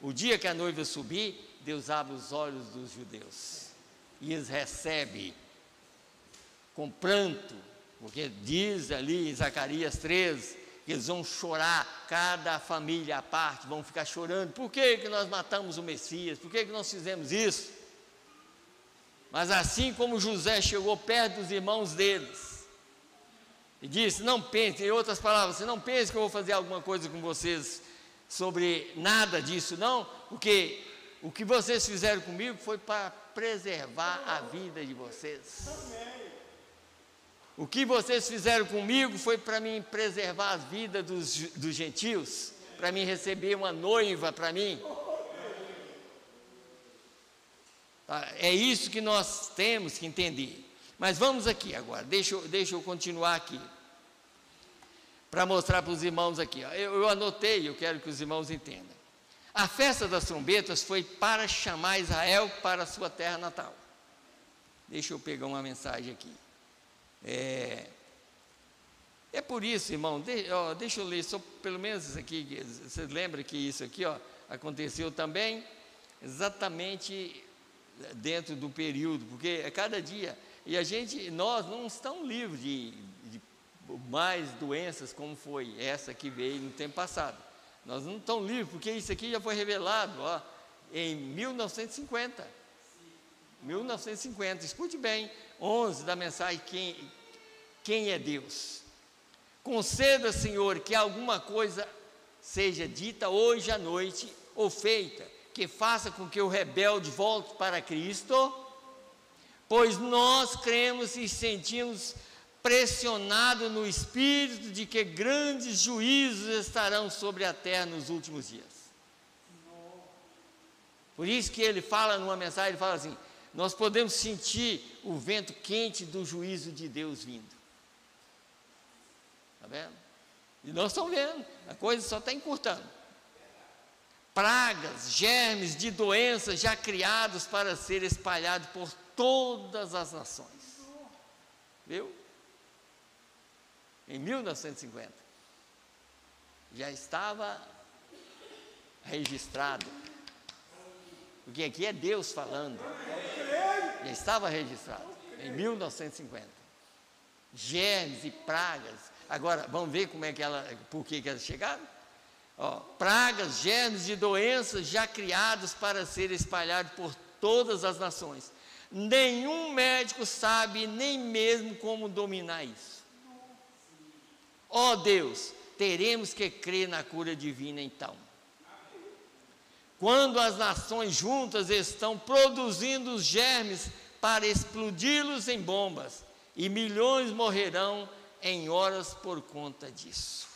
O dia que a noiva subir, Deus abre os olhos dos judeus. E eles recebem com pranto. Porque diz ali em Zacarias 13, que eles vão chorar, cada família à parte, vão ficar chorando. Por que nós matamos o Messias? Por que nós fizemos isso? Mas assim como José chegou perto dos irmãos deles, e disse, não pense, em outras palavras, você não pense que eu vou fazer alguma coisa com vocês, sobre nada disso, não, porque o que vocês fizeram comigo foi para preservar a vida de vocês. O que vocês fizeram comigo foi para mim preservar as vidas dos gentios, para mim receber uma noiva para mim. É isso que nós temos que entender. Mas vamos aqui agora, deixa eu continuar aqui, para mostrar para os irmãos aqui. Eu anotei, eu quero que os irmãos entendam. A festa das trombetas foi para chamar Israel para a sua terra natal. Deixa eu pegar uma mensagem aqui. É por isso, irmão, deixa eu ler só pelo menos isso aqui. Vocês lembram que isso aqui aconteceu também exatamente dentro do período, porque é cada dia, e nós não estamos livres de mais doenças como foi essa que veio no tempo passado. Nós não estamos livres, porque isso aqui já foi revelado em 1950. 1950, escute bem, 11 da mensagem, quem é Deus? Conceda, Senhor, que alguma coisa seja dita hoje à noite, ou feita, que faça com que o rebelde volte para Cristo, pois nós cremos e sentimos pressionado no Espírito de que grandes juízos estarão sobre a terra nos últimos dias. Por isso que ele fala numa mensagem, ele fala assim, nós podemos sentir o vento quente do juízo de Deus vindo. Está vendo? E nós estamos vendo, a coisa só está encurtando. Pragas, germes de doenças já criados para ser espalhados por todas as nações. Viu? Em 1950, já estava registrado, porque aqui é Deus falando, já estava registrado, em 1950, germes e pragas. Agora, vamos ver por que elas chegaram? Pragas, germes de doenças já criados para ser espalhados por todas as nações. Nenhum médico sabe nem mesmo como dominar isso. Deus, teremos que crer na cura divina então. Quando as nações juntas estão produzindo os germes para explodi-los em bombas, e milhões morrerão em horas por conta disso.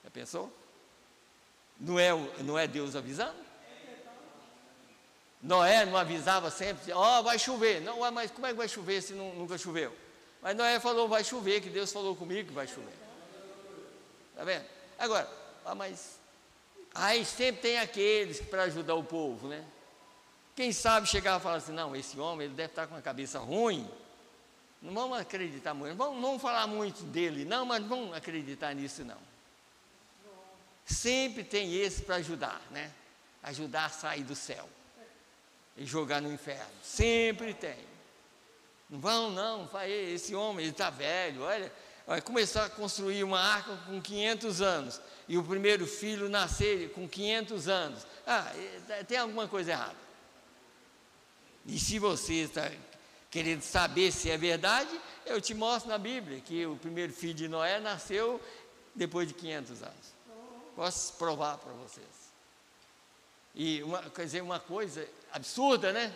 Já pensou? Não é Deus avisando? Noé não avisava sempre, vai chover. Não, mas como é que vai chover se nunca choveu? Mas Noé falou, vai chover, que Deus falou comigo que vai chover. Está vendo? Agora, mas aí sempre tem aqueles para ajudar o povo, né? Quem sabe chegar e falar assim, não, esse homem ele deve estar com a cabeça ruim. Não vamos acreditar muito, não vamos falar muito dele, não, mas não vamos acreditar nisso não. Sempre tem esse para ajudar, né? Ajudar a sair do céu e jogar no inferno. Sempre tem. Não vão, não, esse homem, ele está velho, olha, vai começar a construir uma arca com 500 anos, e o primeiro filho nascer com 500 anos. Tem alguma coisa errada. E se você está querendo saber se é verdade, eu te mostro na Bíblia, que o primeiro filho de Noé nasceu depois de 500 anos. Posso provar para vocês. E uma coisa absurda, né?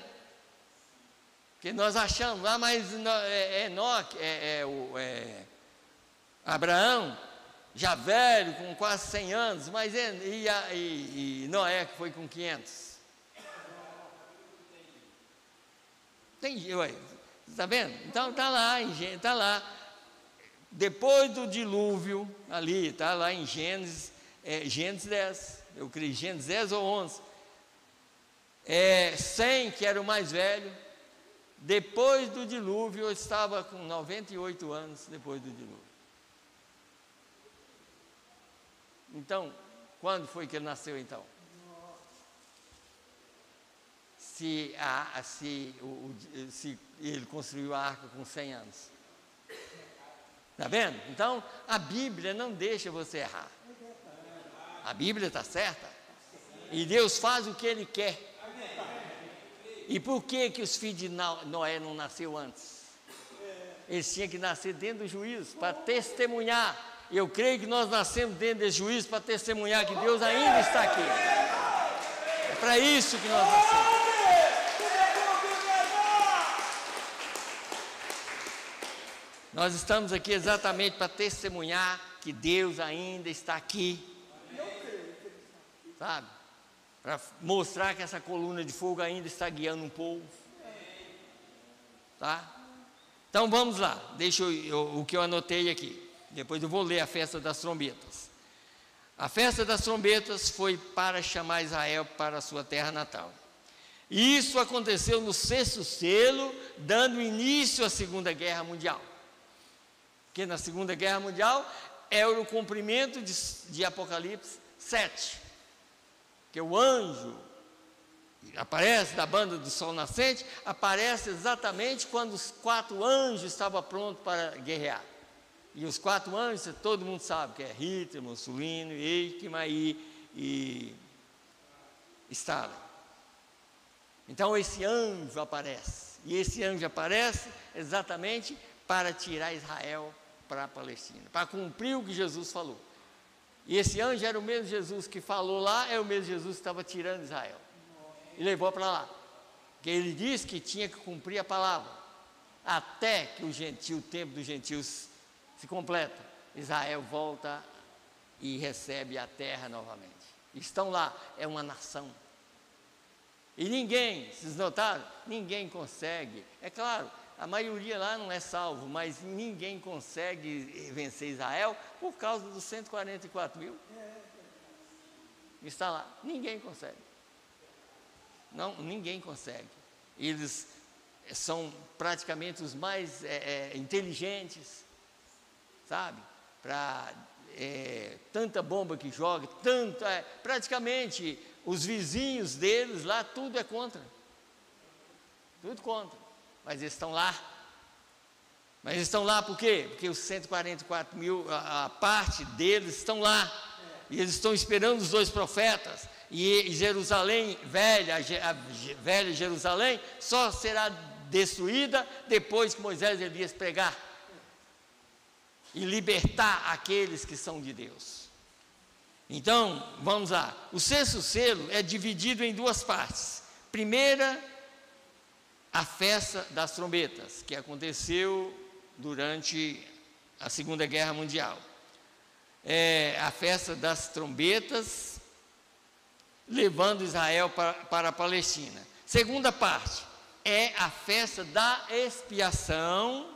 Porque nós achamos, mas Enoque, Abraão, já velho, com quase 100 anos, mas e Noé, que foi com 500. Está vendo? Então está lá. Depois do dilúvio, ali, está lá em Gênesis 10, eu creio, Gênesis 10 ou 11. Sem, que era o mais velho, depois do dilúvio, eu estava com 98 anos depois do dilúvio. Então, quando foi que ele nasceu então? Se ele construiu a arca com 100 anos. Está vendo? Então, a Bíblia não deixa você errar. A Bíblia está certa. E Deus faz o que Ele quer. E por que os filhos de Noé não nasceram antes? Eles tinham que nascer dentro do juízo, para testemunhar. e eu creio que nós nascemos dentro desse juízo para testemunhar que Deus ainda está aqui. É para isso que nós nascemos. Nós estamos aqui exatamente para testemunhar que Deus ainda está aqui, sabe? Para mostrar que essa coluna de fogo ainda está guiando um povo, tá? Então vamos lá, deixa o que eu anotei aqui, depois eu vou ler a festa das trombetas. A festa das trombetas foi para chamar Israel para a sua terra natal. E isso aconteceu no 6º selo, dando início à Segunda Guerra Mundial. Porque na Segunda Guerra Mundial era o cumprimento de Apocalipse 7. Que o anjo aparece da banda do sol nascente, aparece exatamente quando os 4 anjos estavam prontos para guerrear. E os 4 anjos, todo mundo sabe que é Hitler, Mussolini, Eichmann e Stalin. Então esse anjo aparece, e esse anjo aparece exatamente para tirar Israel para a Palestina, para cumprir o que Jesus falou. E esse anjo era o mesmo Jesus que falou lá, é o mesmo Jesus que estava tirando Israel e levou para lá, porque ele disse que tinha que cumprir a palavra, até que o tempo dos gentios se completa. Israel volta e recebe a terra novamente. Estão lá, é uma nação. E ninguém, vocês notaram? Ninguém consegue. É claro, a maioria lá não é salvo, mas ninguém consegue vencer Israel por causa dos 144 mil. Está lá, ninguém consegue. Não, ninguém consegue. Eles são praticamente os mais inteligentes, sabe? Para tanta bomba que joga, praticamente os vizinhos deles lá, tudo é contra. Tudo contra. Mas eles estão lá. Mas eles estão lá por quê? Porque os 144 mil, a parte deles estão lá. E eles estão esperando os 2 profetas. E Jerusalém, a velha Jerusalém, só será destruída depois que Moisés e Elias pregar. E libertar aqueles que são de Deus. Então, vamos lá. O 6º selo é dividido em 2 partes. Primeira, a festa das trombetas, que aconteceu durante a Segunda Guerra Mundial. A festa das trombetas, levando Israel para a Palestina. Segunda parte, é a festa da expiação,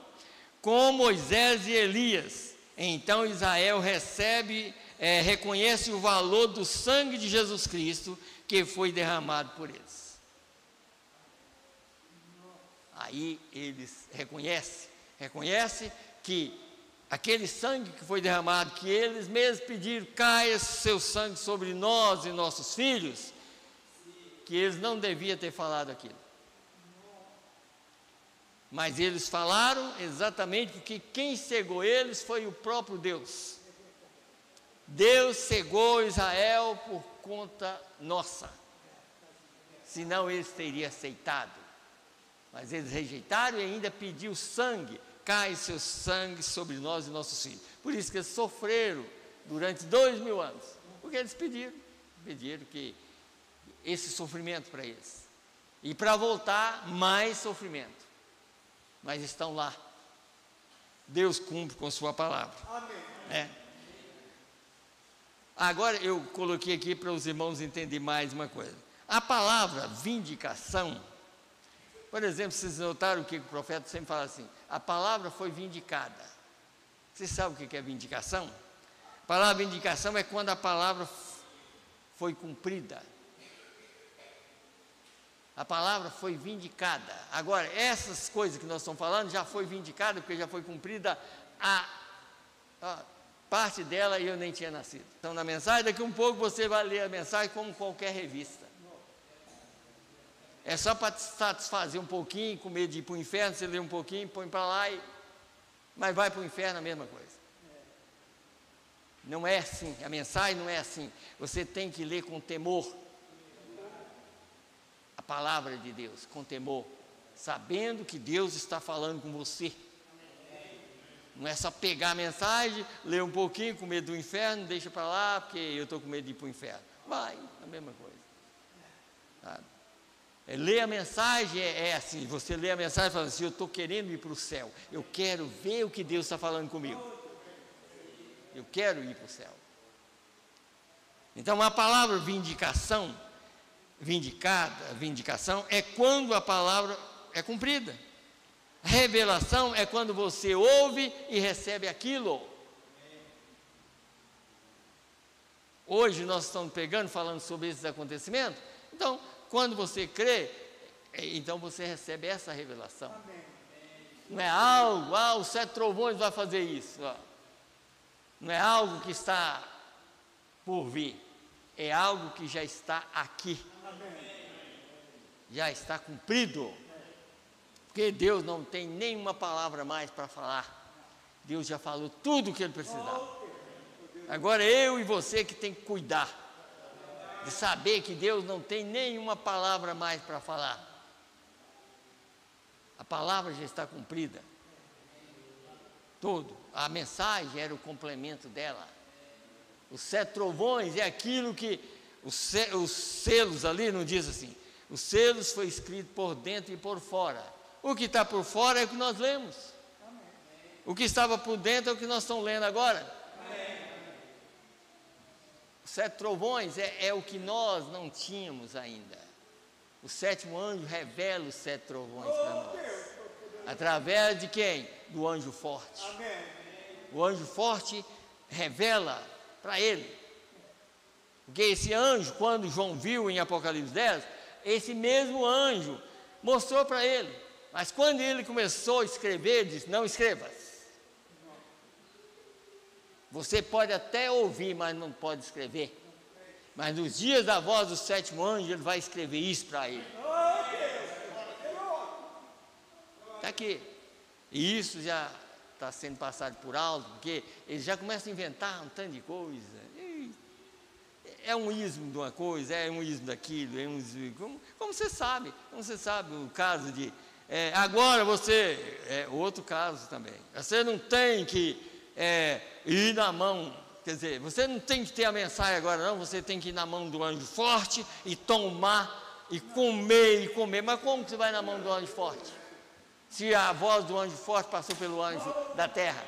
com Moisés e Elias. Então Israel reconhece o valor do sangue de Jesus Cristo, que foi derramado por eles. Aí eles reconhecem que aquele sangue que foi derramado, que eles mesmos pediram, caia seu sangue sobre nós e nossos filhos, que eles não deviam ter falado aquilo. Mas eles falaram exatamente porque quem cegou eles foi o próprio Deus. Deus cegou Israel por conta nossa, senão eles teriam aceitado. Mas eles rejeitaram e ainda pediu sangue, cai seu sangue sobre nós e nossos filhos. Por isso que eles sofreram durante 2000 anos, porque eles pediram que esse sofrimento para eles. E para voltar, mais sofrimento. Mas estão lá. Deus cumpre com sua palavra. Amém. Agora eu coloquei aqui para os irmãos entenderem mais uma coisa. A palavra vindicação, por exemplo, vocês notaram que o profeta sempre fala assim, a palavra foi vindicada. Vocês sabem o que é vindicação? A palavra vindicação é quando a palavra foi cumprida. A palavra foi vindicada. Agora, essas coisas que nós estamos falando já foi vindicada, porque já foi cumprida a parte dela e eu nem tinha nascido. Então, na mensagem, daqui um pouco você vai ler a mensagem como qualquer revista. É só para te satisfazer um pouquinho, com medo de ir para o inferno, você lê um pouquinho, põe para lá, mas vai para o inferno a mesma coisa. Não é assim, a mensagem não é assim. Você tem que ler com temor a palavra de Deus, com temor, sabendo que Deus está falando com você. Não é só pegar a mensagem, ler um pouquinho, com medo do inferno, deixa para lá, porque eu estou com medo de ir para o inferno. Vai, a mesma coisa. Sabe? Ler a mensagem é assim, você lê a mensagem e fala assim, eu estou querendo ir para o céu, eu quero ver o que Deus está falando comigo. Eu quero ir para o céu. Então a palavra vindicação é quando a palavra é cumprida. Revelação é quando você ouve e recebe aquilo. Hoje nós estamos falando sobre esses acontecimentos. Então, quando você crê, então você recebe essa revelação. Não é algo, os 7 trovões vai fazer isso. Não é algo que está por vir. É algo que já está aqui. Já está cumprido. Porque Deus não tem nenhuma palavra mais para falar. Deus já falou tudo o que Ele precisava. Agora eu e você que tem que cuidar de saber que Deus não tem nenhuma palavra mais para falar. A palavra já está cumprida. A mensagem era o complemento dela. Os 7 trovões é aquilo que os selos ali não diz assim. Os selos foi escrito por dentro e por fora. O que está por fora é o que nós lemos. O que estava por dentro é o que nós estamos lendo agora. Os 7 trovões é o que nós não tínhamos ainda. O 7º anjo revela os 7 trovões para nós. Através de quem? Do anjo forte. O anjo forte revela para ele. Porque esse anjo, quando João viu em Apocalipse 10, esse mesmo anjo mostrou para ele. Mas quando ele começou a escrever, ele disse, não escrevas. Você pode até ouvir, mas não pode escrever. Mas nos dias da voz do 7º anjo, ele vai escrever isso para ele. Está aqui. E isso já está sendo passado por alto, porque ele já começa a inventar um tanto de coisa. É um ismo de uma coisa, é um ismo daquilo, é um ismo, como você sabe o caso de... agora você, outro caso também, você não tem que ir na mão, quer dizer, você não tem que ter a mensagem agora não, você tem que ir na mão do anjo forte e tomar, e comer, mas como que você vai na mão do anjo forte? Se a voz do anjo forte passou pelo anjo da terra.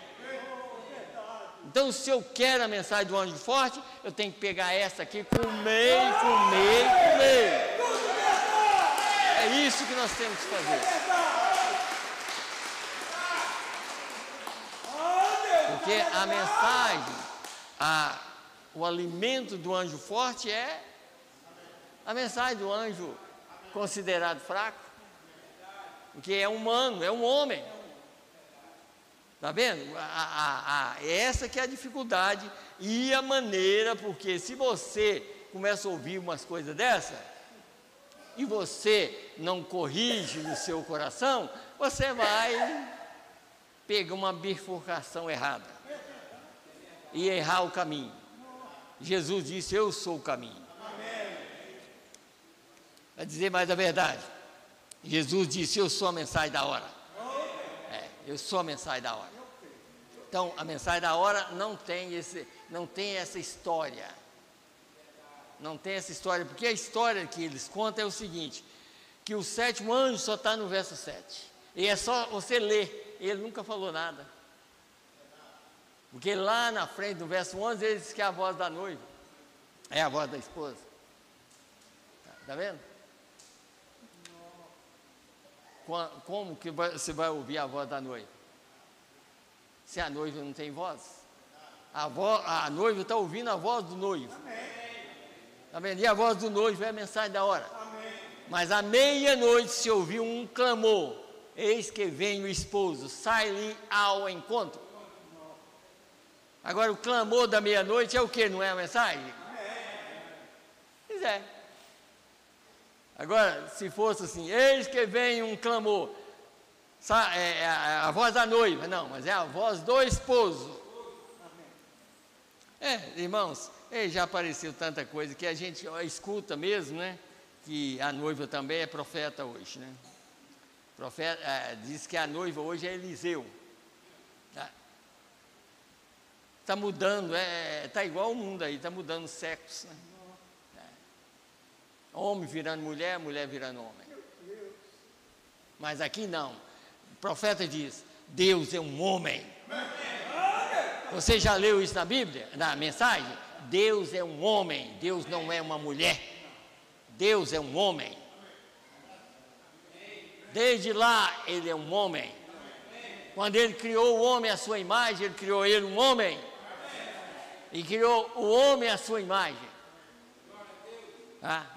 Então, se eu quero a mensagem do anjo forte, eu tenho que pegar essa aqui, comer. É isso que nós temos que fazer. Porque a mensagem, o alimento do anjo forte é a mensagem do anjo considerado fraco, porque é humano, é um homem. Está vendo? Essa que é a dificuldade e a maneira, porque se você começa a ouvir umas coisas dessa, e você não corrige no seu coração, você vai pegar uma bifurcação errada e errar o caminho. Jesus disse, eu sou o caminho. Vai dizer mais a verdade. Jesus disse, eu sou a mensagem da hora. Eu sou a mensagem da hora. Então, a mensagem da hora não tem essa história. Não tem essa história, porque a história que eles contam é o seguinte, que o 7º anjo só está no verso 7. E é só você ler, ele nunca falou nada. Porque lá na frente, no verso 11, ele diz que é a voz da noiva. É a voz da esposa. Está vendo? Como que você vai ouvir a voz da noiva? Se a noiva não tem voz? A noiva está ouvindo a voz do noivo. Está vendo? E a voz do noivo é a mensagem da hora. Mas à meia-noite se ouviu um clamor: eis que vem o esposo, sai-lhe ao encontro. Agora o clamor da meia-noite é o que? Não é a mensagem? Pois é. Agora, se fosse assim, eis que vem um clamor, a voz da noiva, não, mas é a voz do esposo. Irmãos, já apareceu tanta coisa que a gente escuta mesmo, né? Que a noiva também é profeta hoje, né? Profeta, diz que a noiva hoje é Eliseu. Tá? Está mudando, está igual o mundo aí, está mudando sexos, né? Homem virando mulher, mulher virando homem. Mas aqui não. O profeta diz: Deus é um homem. Você já leu isso na Bíblia, na mensagem? Deus é um homem, Deus não é uma mulher. Deus é um homem. Desde lá ele é um homem. Quando ele criou o homem à sua imagem, ele criou ele um homem. E criou o homem à sua imagem.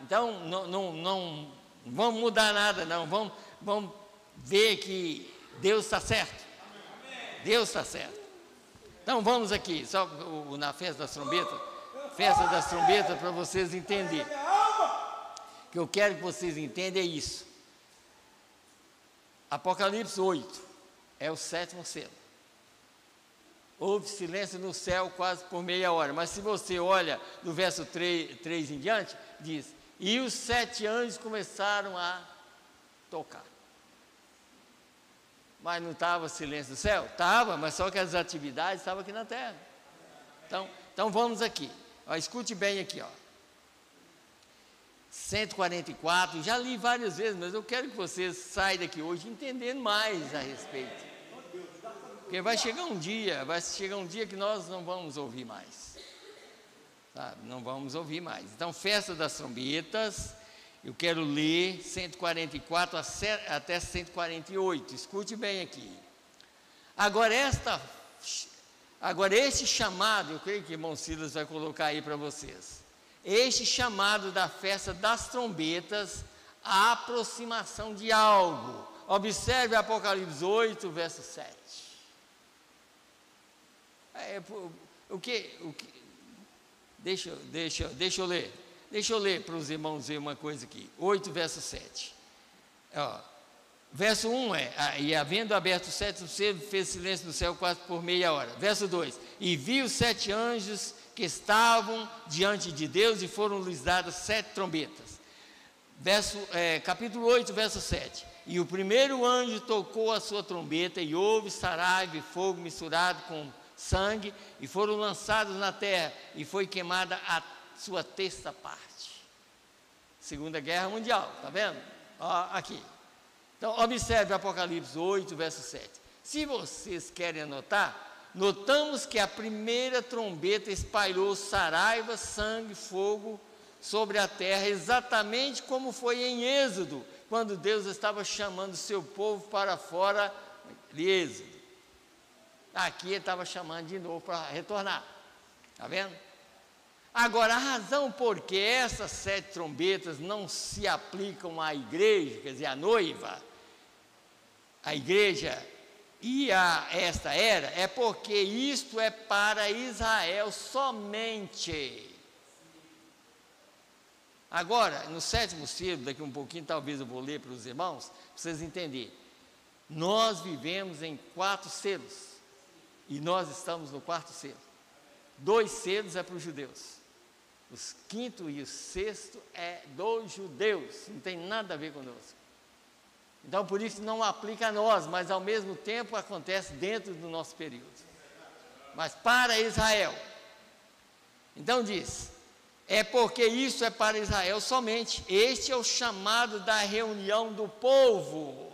Então, não vamos mudar nada, não. Vamos ver que Deus está certo. Deus está certo. Então, vamos aqui, só na festa das trombetas. Festa das trombetas, para vocês entenderem. O que eu quero que vocês entendam é isso. Apocalipse 8 é o 7º selo. Houve silêncio no céu quase por meia hora. Mas se você olha do verso 3 em diante, diz: e os 7 anjos começaram a tocar. Mas não estava silêncio no céu? Estava, mas só que as atividades estavam aqui na terra. Então vamos aqui. Escute bem aqui. 144, já li várias vezes, mas eu quero que vocês saiam daqui hoje entendendo mais a respeito. Porque vai chegar um dia que nós não vamos ouvir mais. Sabe? Não vamos ouvir mais. Então, festa das trombetas, eu quero ler 144 até 148. Escute bem aqui. Agora este chamado, eu creio que o irmão Silas vai colocar aí para vocês. Este chamado da festa das trombetas, a aproximação de algo. Observe Apocalipse 8, verso 7. Deixa eu ler. Deixa eu ler para os irmãos ver uma coisa aqui. 8, verso 7. Verso 1 e havendo aberto o 7º selo, fez silêncio no céu quase por meia hora. Verso 2, e vi os 7 anjos que estavam diante de Deus e foram-lhes dadas 7 trombetas. Capítulo 8, verso 7. E o primeiro anjo tocou a sua trombeta e houve saraiva e fogo misturado com sangue, e foram lançados na terra, e foi queimada a sua 3ª parte. Segunda Guerra Mundial, está vendo? Aqui. Então, observe Apocalipse 8, verso 7. Se vocês querem anotar, notamos que a primeira trombeta espalhou saraiva, sangue, fogo sobre a terra, exatamente como foi em Êxodo, quando Deus estava chamando o seu povo para fora de Êxodo. Aqui ele estava chamando de novo para retornar. Está vendo? Agora, a razão por que essas 7 trombetas não se aplicam à igreja, quer dizer, à noiva, a igreja e a esta era, é porque isto é para Israel somente. Agora, no 7º selo, daqui um pouquinho, talvez eu vou ler para os irmãos, para vocês entenderem. Nós vivemos em 4 selos. E nós estamos no 4º selo. 2 selos é para os judeus. O 5º e o 6º é dos judeus. Não tem nada a ver conosco. Então, por isso não aplica a nós, mas ao mesmo tempo acontece dentro do nosso período. Mas para Israel. Então diz, é porque isso é para Israel somente. Este é o chamado da reunião do povo.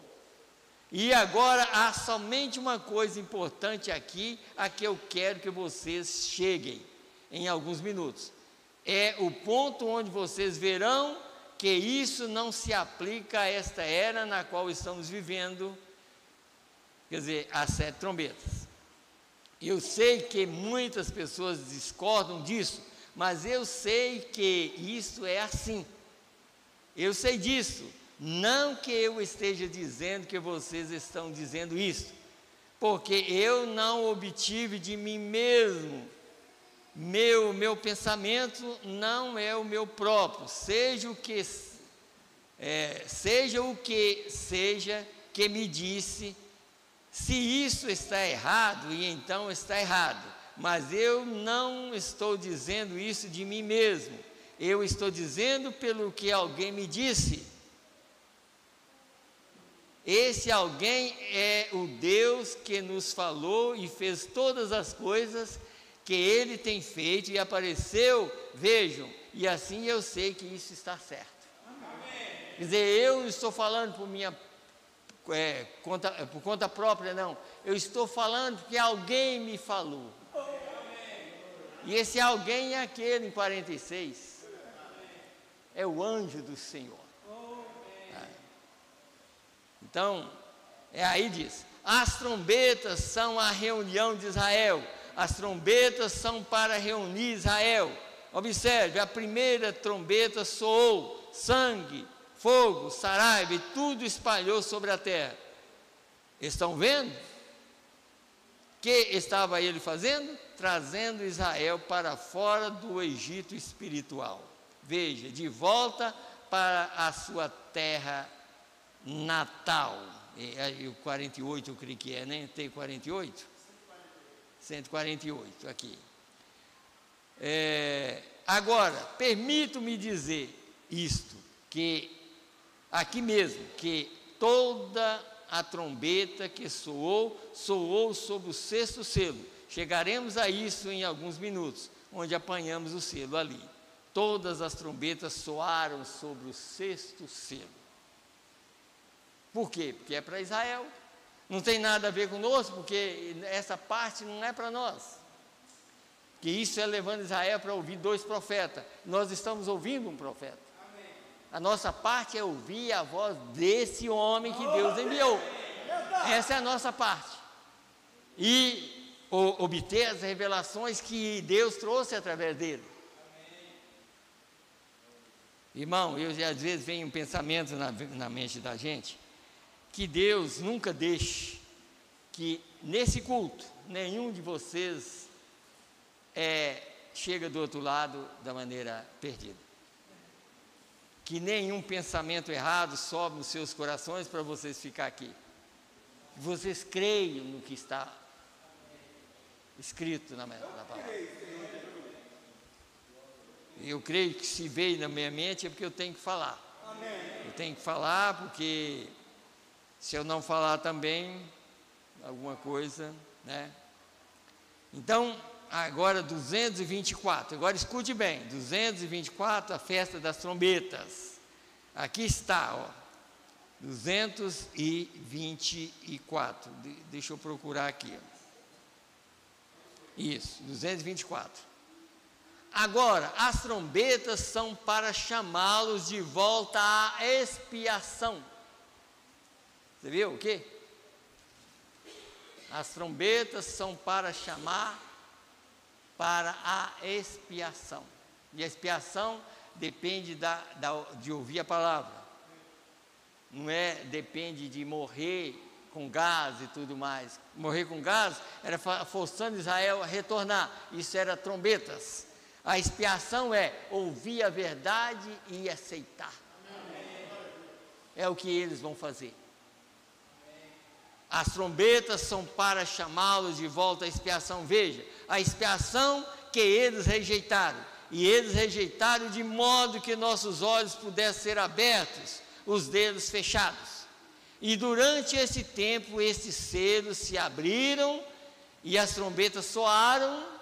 E agora há somente uma coisa importante aqui, a que eu quero que vocês cheguem em alguns minutos. É o ponto onde vocês verão que isso não se aplica a esta era na qual estamos vivendo, quer dizer, as 7 trombetas. Eu sei que muitas pessoas discordam disso, mas eu sei que isso é assim. Eu sei disso. Não que eu esteja dizendo que vocês estão dizendo isso, porque eu não obtive de mim mesmo, meu pensamento não é o meu próprio, seja o que seja que me disse, se isso está errado, e então está errado, mas eu não estou dizendo isso de mim mesmo, eu estou dizendo pelo que alguém me disse. Esse alguém é o Deus que nos falou e fez todas as coisas, que ele tem feito e apareceu, vejam, e assim eu sei que isso está certo. Quer dizer, eu não estou falando por minha por conta própria, não. Eu estou falando porque alguém me falou. E esse alguém é aquele em 46. É o anjo do Senhor. Então, aí diz: as trombetas são a reunião de Israel. As trombetas são para reunir Israel. Observe, a primeira trombeta soou, sangue, fogo, saraiva, e tudo espalhou sobre a terra. Estão vendo? Que estava ele fazendo? Trazendo Israel para fora do Egito espiritual. Veja, de volta para a sua terra natal. E o 48 eu creio que é, né? Tem 48? 148 aqui. Agora, permito-me dizer isto, que aqui mesmo, que toda a trombeta que soou sobre o sexto selo. Chegaremos a isso em alguns minutos, onde apanhamos o selo ali. Todas as trombetas soaram sobre o sexto selo. Por quê? Porque é para Israel. Não tem nada a ver conosco, porque essa parte não é para nós. Que isso é levando Israel para ouvir 2 profetas. Nós estamos ouvindo um profeta. A nossa parte é ouvir a voz desse homem que Deus enviou. Essa é a nossa parte. E obter as revelações que Deus trouxe através dele. Irmão, às vezes vem um pensamento na mente da gente, que Deus nunca deixe que nesse culto nenhum de vocês chega do outro lado da maneira perdida. Que nenhum pensamento errado sobe nos seus corações para vocês ficar aqui. Que vocês creiam no que está escrito na palavra. Eu creio que se veio na minha mente é porque eu tenho que falar. Eu tenho que falar porque se eu não falar também, alguma coisa, né? Então, agora 224, agora escute bem, 224, a festa das trombetas. Aqui está, ó, 224, deixa eu procurar aqui. Isso, 224. Agora, as trombetas são para chamá-los de volta à expiação. Você viu o quê? As trombetas são para chamar para a expiação. E a expiação depende de ouvir a palavra. Não depende de morrer com gás e tudo mais. Morrer com gás era forçando Israel a retornar. Isso era trombetas. A expiação é ouvir a verdade e aceitar. É o que eles vão fazer. As trombetas são para chamá-los de volta à expiação. Veja, a expiação que eles rejeitaram. E eles rejeitaram de modo que nossos olhos pudessem ser abertos, os dedos fechados. E durante esse tempo, esses selos se abriram e as trombetas soaram.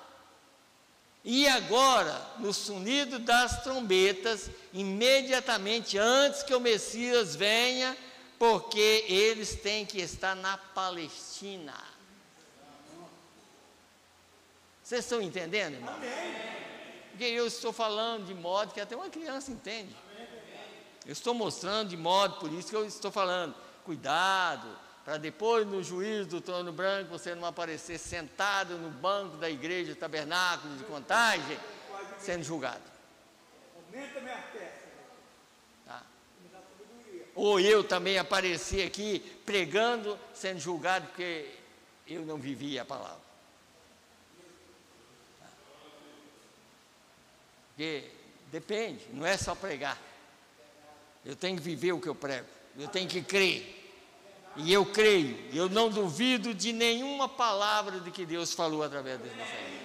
E agora, no sonido das trombetas, imediatamente antes que o Messias venha, porque eles têm que estar na Palestina. Vocês estão entendendo, irmão? Porque eu estou falando de modo que até uma criança entende. Eu estou mostrando de modo, por isso que eu estou falando, cuidado, para depois no juízo do trono branco você não aparecer sentado no banco da igreja, tabernáculo de Contagem, sendo julgado. Tá? Ou eu também aparecer aqui pregando, sendo julgado porque eu não vivi a palavra. Porque depende, não é só pregar. Eu tenho que viver o que eu prego, eu tenho que crer. E eu creio, eu não duvido de nenhuma palavra de que Deus falou através desse mensagem.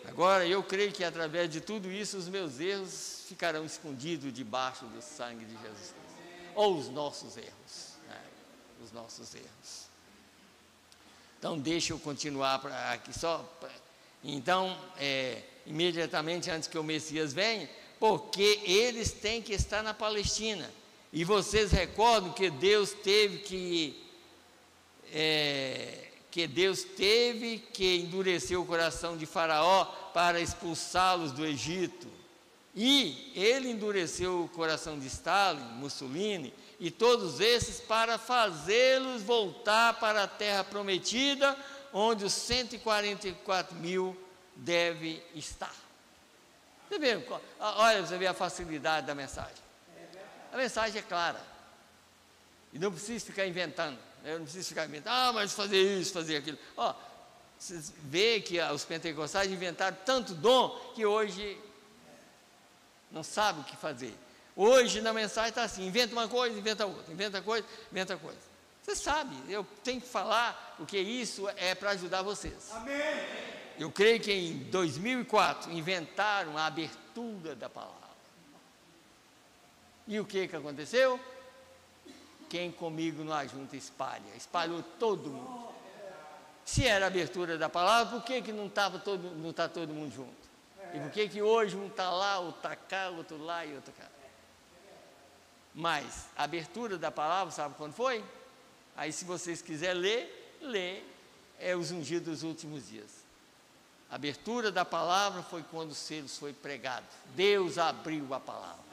Agora, eu creio que através de tudo isso, os meus erros ficarão escondidos debaixo do sangue de Jesus Cristo. Ou os nossos erros, né? Os nossos erros. Então, deixa eu continuar aqui só. Então, imediatamente antes que o Messias venha, porque eles têm que estar na Palestina. E vocês recordam que Deus teve que endurecer o coração de Faraó para expulsá-los do Egito. E ele endureceu o coração de Stalin, Mussolini e todos esses para fazê-los voltar para a terra prometida, onde os 144 mil devem estar. Você vê, olha, você vê a facilidade da mensagem. A mensagem é clara. E não precisa ficar inventando. Eu não preciso ficar inventando, mas fazer isso, fazer aquilo. Você vê que os pentecostais inventaram tanto dom que hoje não sabe o que fazer. Hoje na mensagem está assim: inventa uma coisa, inventa outra, inventa coisa, inventa coisa. Você sabe, eu tenho que falar, porque isso é para ajudar vocês. Amém. Eu creio que em 2004 inventaram a abertura da palavra. E o que aconteceu? Quem comigo não ajunta espalha. Espalhou todo mundo. Se era a abertura da palavra, por que não está todo mundo junto? E por que hoje um está lá, outro está cá, outro lá e outro cá? Mas a abertura da palavra, sabe quando foi? Aí, se vocês quiserem ler, é os ungidos dos últimos dias. A abertura da palavra foi quando os selos foi pregado. Deus abriu a palavra.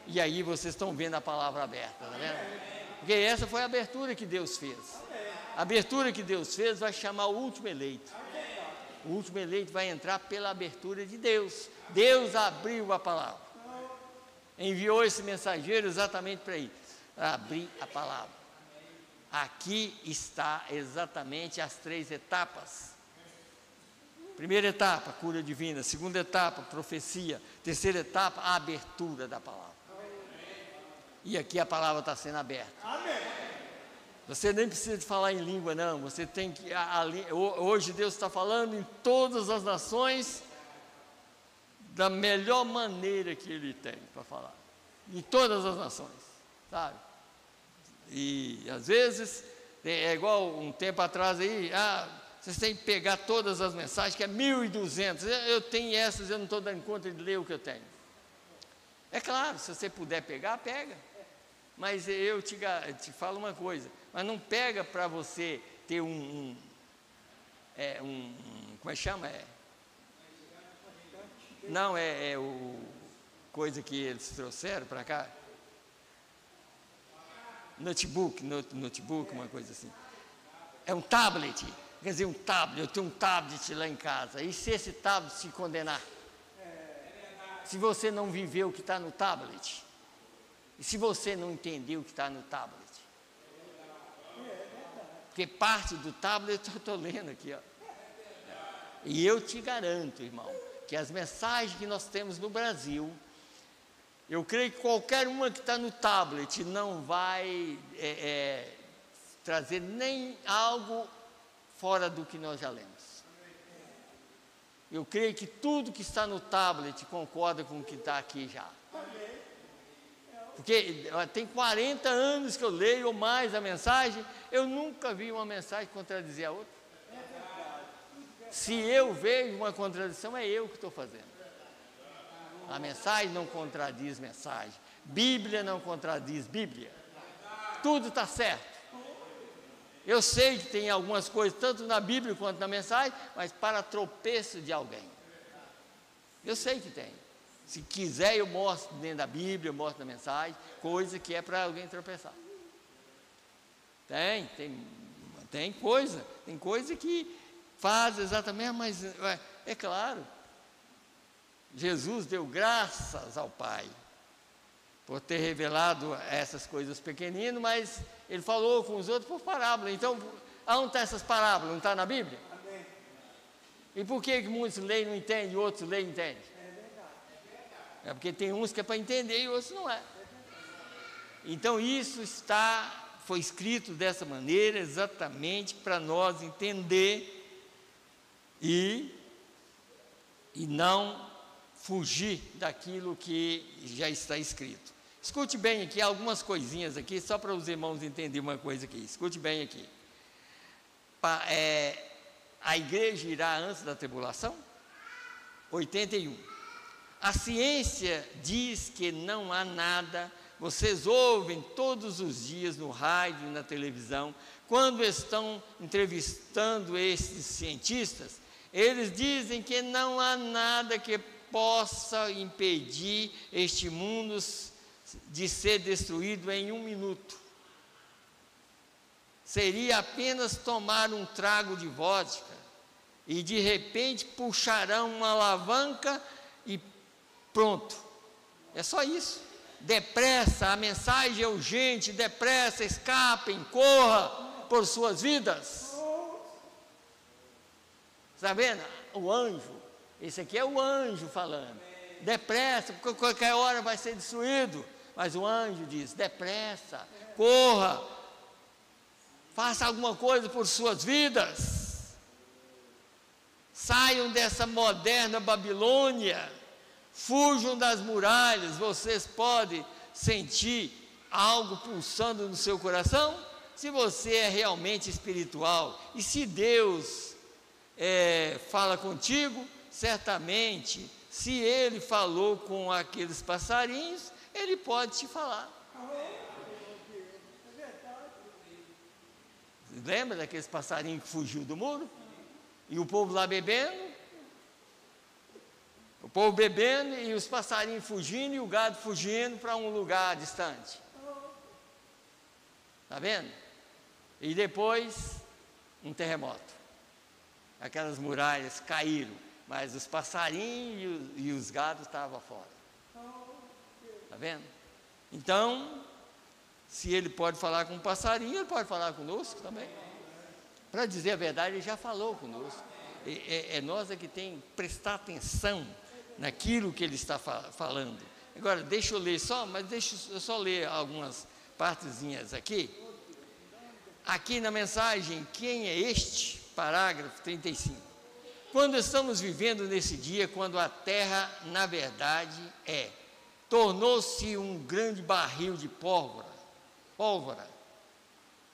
E aí vocês estão vendo a palavra aberta, tá vendo? Porque essa foi a abertura que Deus fez. A abertura que Deus fez vai chamar o último eleito. O último eleito vai entrar pela abertura de Deus. Deus abriu a palavra. Enviou esse mensageiro exatamente para isso, para abrir a palavra. Aqui está exatamente as 3 etapas. Primeira etapa, cura divina. Segunda etapa, profecia. Terceira etapa, a abertura da palavra. E aqui a palavra está sendo aberta. Você nem precisa de falar em língua, não. Você tem que. Hoje Deus está falando em todas as nações da melhor maneira que Ele tem para falar. Em todas as nações, sabe? E às vezes é igual um tempo atrás aí. Vocês têm que pegar todas as mensagens, que é 1.200. Eu tenho essas, eu não estou dando conta de ler o que eu tenho. É claro, se você puder pegar, pega. Mas eu te falo uma coisa, mas não pega para você ter como é que chama? Não, o coisa que eles trouxeram para cá. Notebook, uma coisa assim. É um tablet, quer dizer, um tablet. Eu tenho um tablet lá em casa. E se esse tablet se condenar? Se você não viveu o que está no tablet? E se você não entendeu o que está no tablet? Porque parte do tablet eu estou lendo aqui, ó. E eu te garanto, irmão, que as mensagens que nós temos no Brasil, eu creio que qualquer uma que está no tablet não vai trazer nem algo fora do que nós já lemos. Eu creio que tudo que está no tablet concorda com o que está aqui já. Porque tem 40 anos que eu leio ou mais a mensagem, eu nunca vi uma mensagem contradizer a outra. Se eu vejo uma contradição, é eu que estou fazendo. A mensagem não contradiz mensagem. Bíblia não contradiz Bíblia. Tudo está certo. Eu sei que tem algumas coisas, tanto na Bíblia quanto na mensagem, mas para tropeço de alguém. Eu sei que tem. Se quiser, eu mostro dentro da Bíblia, eu mostro na mensagem, coisa que é para alguém tropeçar. Tem coisa que faz exatamente, mas é claro. Jesus deu graças ao Pai por ter revelado essas coisas pequeninas, mas Ele falou com os outros por parábola. Então, onde estão essas parábolas? Não está na Bíblia? Amém. E por que muitos leem e não entendem, e outros leem e entendem? É porque tem uns que é para entender e outros não é. Então, isso foi escrito dessa maneira, exatamente para nós entender e não fugir daquilo que já está escrito. Escute bem aqui, algumas coisinhas aqui, só para os irmãos entenderem uma coisa aqui. Escute bem aqui. a igreja irá antes da tribulação? 81. A ciência diz que não há nada. Vocês ouvem todos os dias no rádio e na televisão, quando estão entrevistando esses cientistas, eles dizem que não há nada que possa impedir este mundo de ser destruído em 1 minuto. Seria apenas tomar um trago de vodka e de repente puxarão uma alavanca e pronto. É só isso. Depressa, a mensagem é urgente, depressa, escapem, corra por suas vidas. Está vendo? O anjo, esse aqui é o anjo falando. Depressa, porque qualquer hora vai ser destruído. Mas o anjo diz: depressa, corra, faça alguma coisa por suas vidas. Saiam dessa moderna Babilônia, fujam das muralhas. Vocês podem sentir algo pulsando no seu coração? Se você é realmente espiritual, e se Deus fala contigo, certamente, se Ele falou com aqueles passarinhos, Ele pode te falar. Lembra daqueles passarinhos que fugiu do muro? E o povo lá bebendo? O povo bebendo e os passarinhos fugindo e o gado fugindo para um lugar distante. Está vendo? E depois, um terremoto. Aquelas muralhas caíram, mas os passarinhos e os gados estavam fora. Está vendo? Então, se ele pode falar com um passarinho, ele pode falar conosco também. Para dizer a verdade, ele já falou conosco. É nós que tem que prestar atenção naquilo que ele está falando. Agora, deixa eu ler só, mas deixa eu só ler algumas partezinhas aqui. Aqui na mensagem, quem é este? Parágrafo 35. Quando estamos vivendo nesse dia, quando a terra, na verdade, tornou-se um grande barril de pólvora,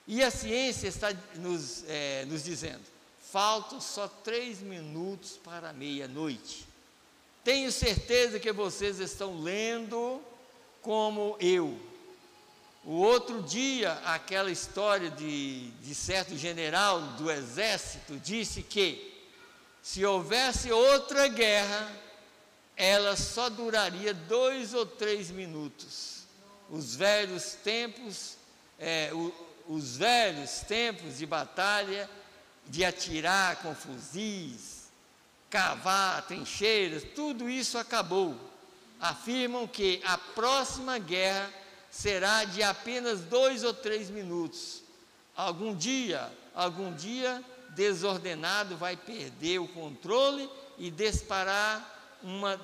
e a ciência está nos dizendo: faltam só 3 minutos para meia-noite. Tenho certeza que vocês estão lendo como eu. O outro dia, aquela história de certo general do exército disse que, se houvesse outra guerra, ela só duraria 2 ou 3 minutos. Os velhos tempos de batalha, de atirar com fuzis, cavar trincheiras, tudo isso acabou. Afirmam que a próxima guerra será de apenas 2 ou 3 minutos. Algum dia, desordenado vai perder o controle e disparar uma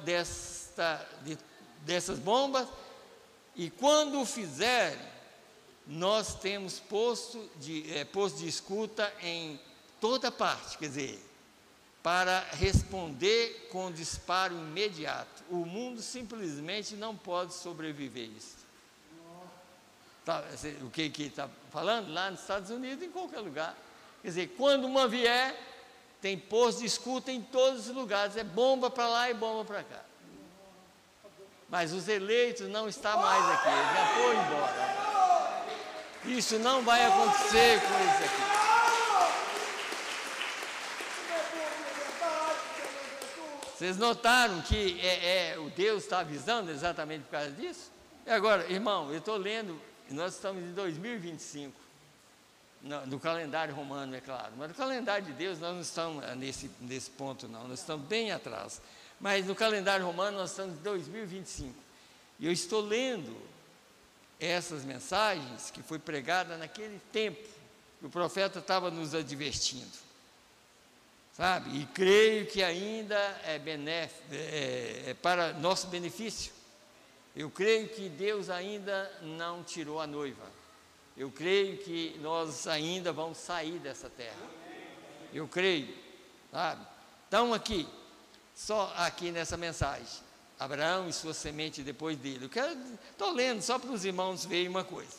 dessas bombas, e quando o fizerem, nós temos posto de escuta em toda parte, quer dizer, para responder com disparo imediato. O mundo simplesmente não pode sobreviver a isso. O que está falando? Lá nos Estados Unidos, em qualquer lugar. Quer dizer, quando uma vier, tem posto de escuta em todos os lugares, é bomba para lá e bomba para cá. Mas os eleitos não estão mais aqui, eles já foram embora. Isso não vai acontecer com eles aqui. Vocês notaram que o Deus está avisando exatamente por causa disso? E agora, irmão, eu estou lendo, nós estamos em 2025, no calendário romano, é claro, mas no calendário de Deus nós não estamos nesse ponto não, nós estamos bem atrás, mas no calendário romano nós estamos em 2025, e eu estou lendo essas mensagens que foi pregada naquele tempo, que o profeta estava nos advertindo, sabe, e creio que ainda é para nosso benefício. Eu creio que Deus ainda não tirou a noiva. Eu creio que nós ainda vamos sair dessa terra. Eu creio, sabe? Então aqui, só aqui nessa mensagem, Abraão e sua semente depois dele. Estou lendo só para os irmãos verem uma coisa.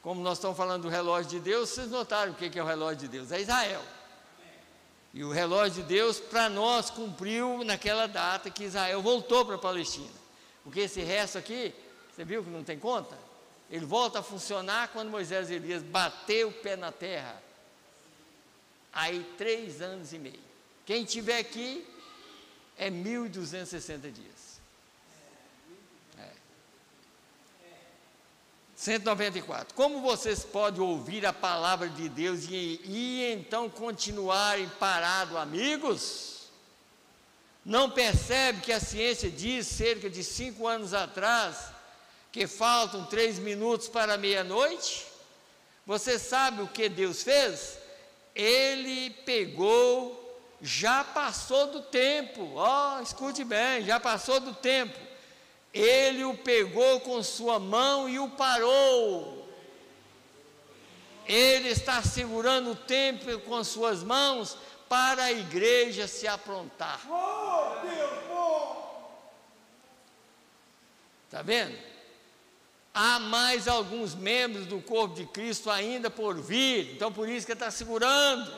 como nós estamos falando do relógio de Deus, vocês notaram o que é o relógio de Deus? É Israel. E o relógio de Deus, para nós, cumpriu naquela data que Israel voltou para a Palestina. Porque esse resto aqui, você viu que não tem conta? Ele volta a funcionar quando Moisés e Elias bateu o pé na terra. Aí 3 anos e meio. Quem estiver aqui é 1.260 dias. 194. Como vocês podem ouvir a palavra de Deus e então continuarem parados, amigos? Não percebe que a ciência diz, cerca de 5 anos atrás, que faltam 3 minutos para meia-noite? Você sabe o que Deus fez? Ele pegou, já passou do tempo, escute bem, já passou do tempo. Ele o pegou com sua mão e o parou. Ele está segurando o tempo com suas mãos para a igreja se aprontar. Está vendo? Há mais alguns membros do corpo de Cristo ainda por vir, então por isso que ele está segurando.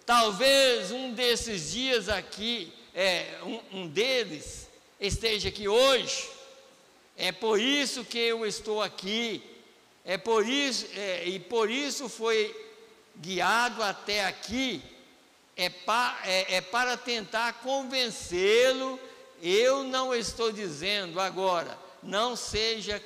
Talvez um desses dias aqui, um deles, esteja aqui hoje. É por isso que eu estou aqui, e por isso foi guiado até aqui, para tentar convencê-lo. Eu não estou dizendo agora, não seja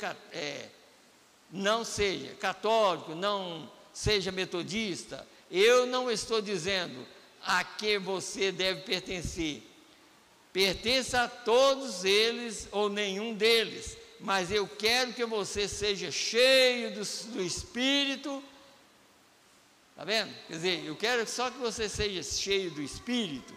católico, não seja metodista. Eu não estou dizendo a que você deve pertencer. Pertença a todos eles ou nenhum deles, mas eu quero que você seja cheio do Espírito. Está vendo? Quer dizer, eu quero só que você seja cheio do Espírito.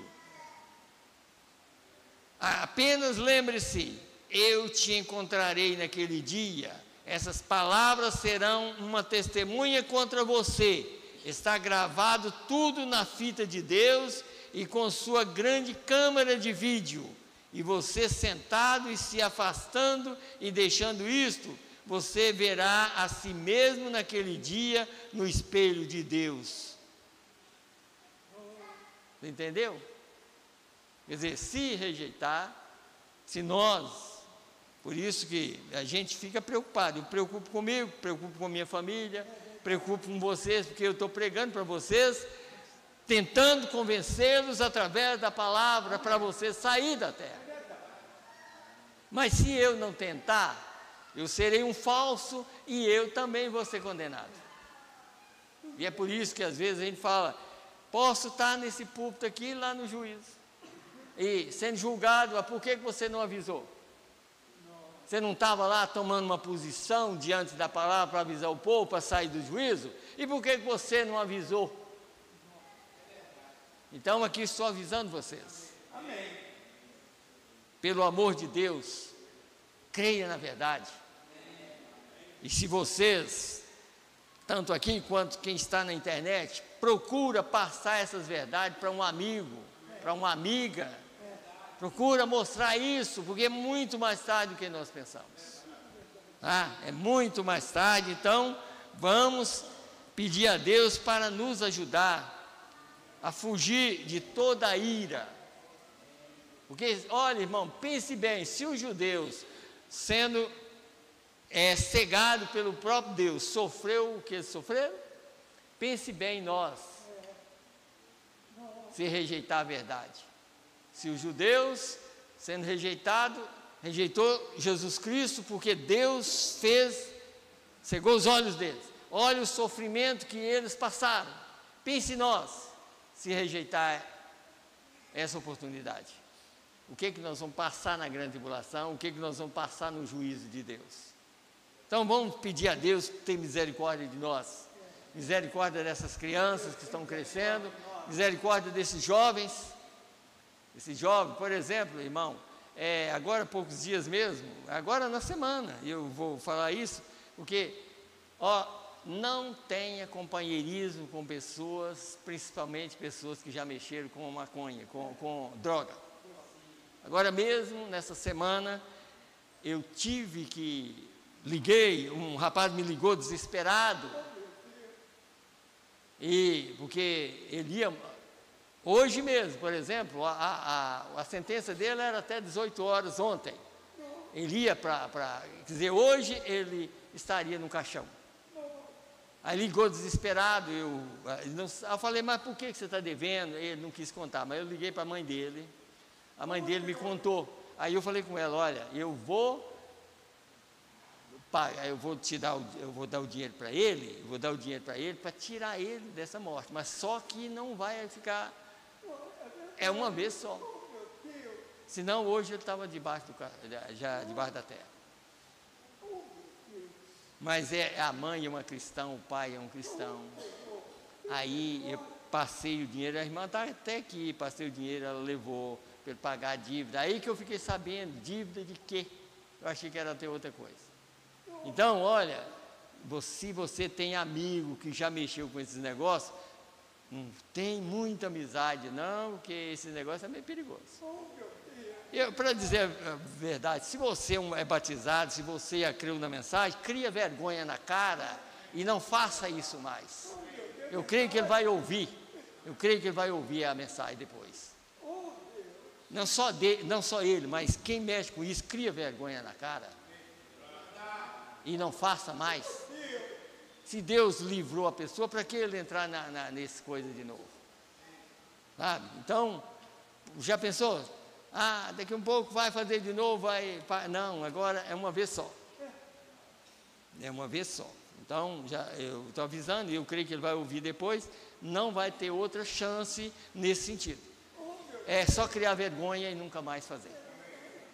Apenas lembre-se, eu te encontrarei naquele dia. Essas palavras serão uma testemunha contra você. Está gravado tudo na fita de Deus e com sua grande câmera de vídeo. E você sentado e se afastando e deixando isto, você verá a si mesmo naquele dia no espelho de Deus. Você entendeu? Quer dizer, se rejeitar, se nós, por isso que a gente fica preocupado. Eu preocupo comigo, preocupo com minha família, preocupo com vocês, porque eu estou pregando para vocês, tentando convencê-los através da palavra para vocês sair da terra. Mas se eu não tentar, eu serei um falso e eu também vou ser condenado. E é por isso que às vezes a gente fala, posso estar nesse púlpito aqui lá no juízo, e sendo julgado, por que você não avisou? Você não estava lá tomando uma posição diante da palavra para avisar o povo, para sair do juízo? E por que você não avisou? Então aqui estou avisando vocês. Amém. Pelo amor de Deus, creia na verdade. E se vocês, tanto aqui quanto quem está na internet, procura passar essas verdades para um amigo, para uma amiga, procura mostrar isso, porque é muito mais tarde do que nós pensamos. É muito mais tarde. Então vamos pedir a Deus para nos ajudar a fugir de toda a ira. Porque, olha, irmão, pense bem, se os judeus, sendo cegados pelo próprio Deus, sofreu o que eles sofreram, pense bem em nós, se rejeitar a verdade. Se os judeus, sendo rejeitou Jesus Cristo, porque Deus cegou os olhos deles. Olha o sofrimento que eles passaram. Pense em nós, se rejeitar essa oportunidade. O que nós vamos passar na grande tribulação, o que nós vamos passar no juízo de Deus. Então vamos pedir a Deus ter misericórdia de nós, misericórdia dessas crianças que estão crescendo, misericórdia desses jovens. Esse jovem, por exemplo, irmão, agora há poucos dias mesmo, agora na semana, eu vou falar isso, porque, não tenha companheirismo com pessoas, principalmente pessoas que já mexeram com maconha, com droga. Agora mesmo, nessa semana, eu tive que liguei, um rapaz me ligou desesperado, porque ele ia, hoje mesmo, por exemplo, a sentença dele era até 18 horas ontem, ele ia quer dizer, hoje ele estaria no caixão. Aí ligou desesperado, eu falei, mas por que você está devendo? Ele não quis contar, mas eu liguei para a mãe dele me contou. Aí eu falei com ela, olha, eu vou dar o dinheiro para ele, para tirar ele dessa morte, mas só que não vai ficar, é uma vez só. Senão hoje ele estava debaixo da terra. Mas a mãe é uma cristã, o pai é um cristão. Aí eu passei o dinheiro, a irmã está até aqui, passei o dinheiro, ela levou para ele pagar a dívida. Aí que eu fiquei sabendo, dívida de quê? Eu achei que era até outra coisa. Então, olha, se você tem amigo que já mexeu com esses negócios, não tem muita amizade não, porque esse negócio é meio perigoso. Para dizer a verdade, se você é batizado, se você creu na mensagem, cria vergonha na cara e não faça isso mais. Eu creio que ele vai ouvir, a mensagem depois. Não só ele, mas quem mexe com isso, cria vergonha na cara e não faça mais. Se Deus livrou a pessoa, para que ele entrar nesse coisa de novo? Sabe? Então, já pensou? Daqui um pouco vai fazer de novo, não, agora é uma vez só. É uma vez só. Então, eu estou avisando, e eu creio que ele vai ouvir depois, não vai ter outra chance nesse sentido. É só criar vergonha e nunca mais fazer.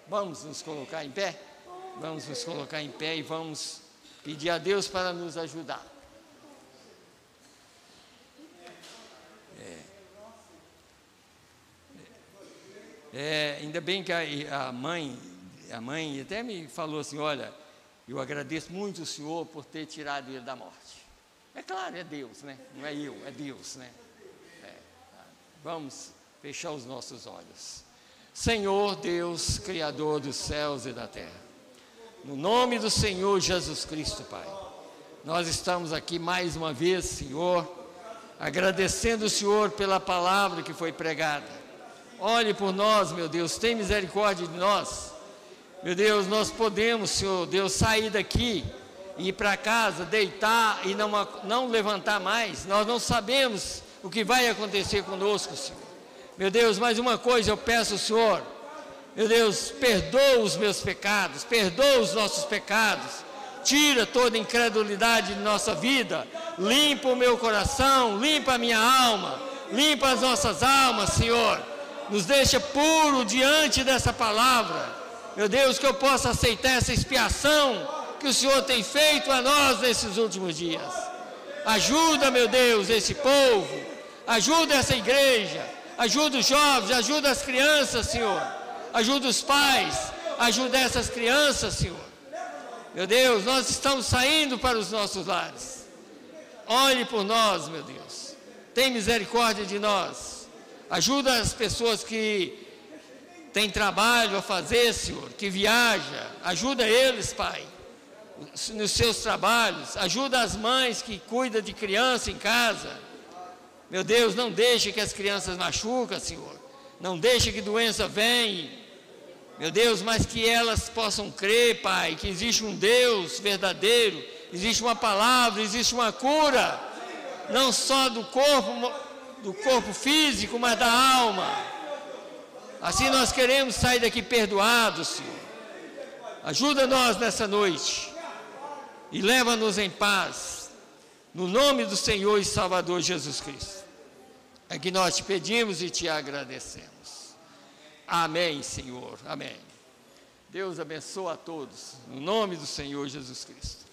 Vamos nos colocar em pé? Vamos nos colocar em pé e vamos pedir a Deus para nos ajudar. Ainda bem que a mãe até me falou assim, olha, eu agradeço muito o Senhor por ter tirado ele da morte. É claro, é Deus, né? Não é eu, é Deus, né? Vamos fechar os nossos olhos. Senhor Deus, Criador dos céus e da terra, no nome do Senhor Jesus Cristo, Pai, nós estamos aqui mais uma vez, Senhor, agradecendo o Senhor pela palavra que foi pregada. Olhe por nós, meu Deus, tem misericórdia de nós. Meu Deus, nós podemos, Senhor Deus, sair daqui, ir para casa, deitar e não levantar mais. Nós não sabemos o que vai acontecer conosco, Senhor. Meu Deus, mais uma coisa eu peço ao Senhor, meu Deus, perdoa os meus pecados, perdoa os nossos pecados, tira toda incredulidade de nossa vida, limpa o meu coração, limpa a minha alma, limpa as nossas almas, Senhor, nos deixa puro diante dessa palavra, meu Deus, que eu possa aceitar essa expiação que o Senhor tem feito a nós nesses últimos dias. Ajuda, meu Deus, esse povo, ajuda essa igreja, ajuda os jovens, ajuda as crianças, Senhor, ajuda os pais, ajuda essas crianças, Senhor. Meu Deus, nós estamos saindo para os nossos lares. Olhe por nós, meu Deus. Tem misericórdia de nós. Ajuda as pessoas que têm trabalho a fazer, Senhor, que viajam. Ajuda eles, Pai, nos seus trabalhos. Ajuda as mães que cuidam de criança em casa. Meu Deus, não deixe que as crianças machucam, Senhor. Não deixe que doença venha. Meu Deus, mas que elas possam crer, Pai, que existe um Deus verdadeiro, existe uma palavra, existe uma cura, não só do corpo físico, mas da alma. Assim nós queremos sair daqui perdoados, Senhor. Ajuda-nos nessa noite e leva-nos em paz, no nome do Senhor e Salvador Jesus Cristo. É que nós te pedimos e te agradecemos. Amém, Senhor. Amém. Deus abençoe a todos, no nome do Senhor Jesus Cristo.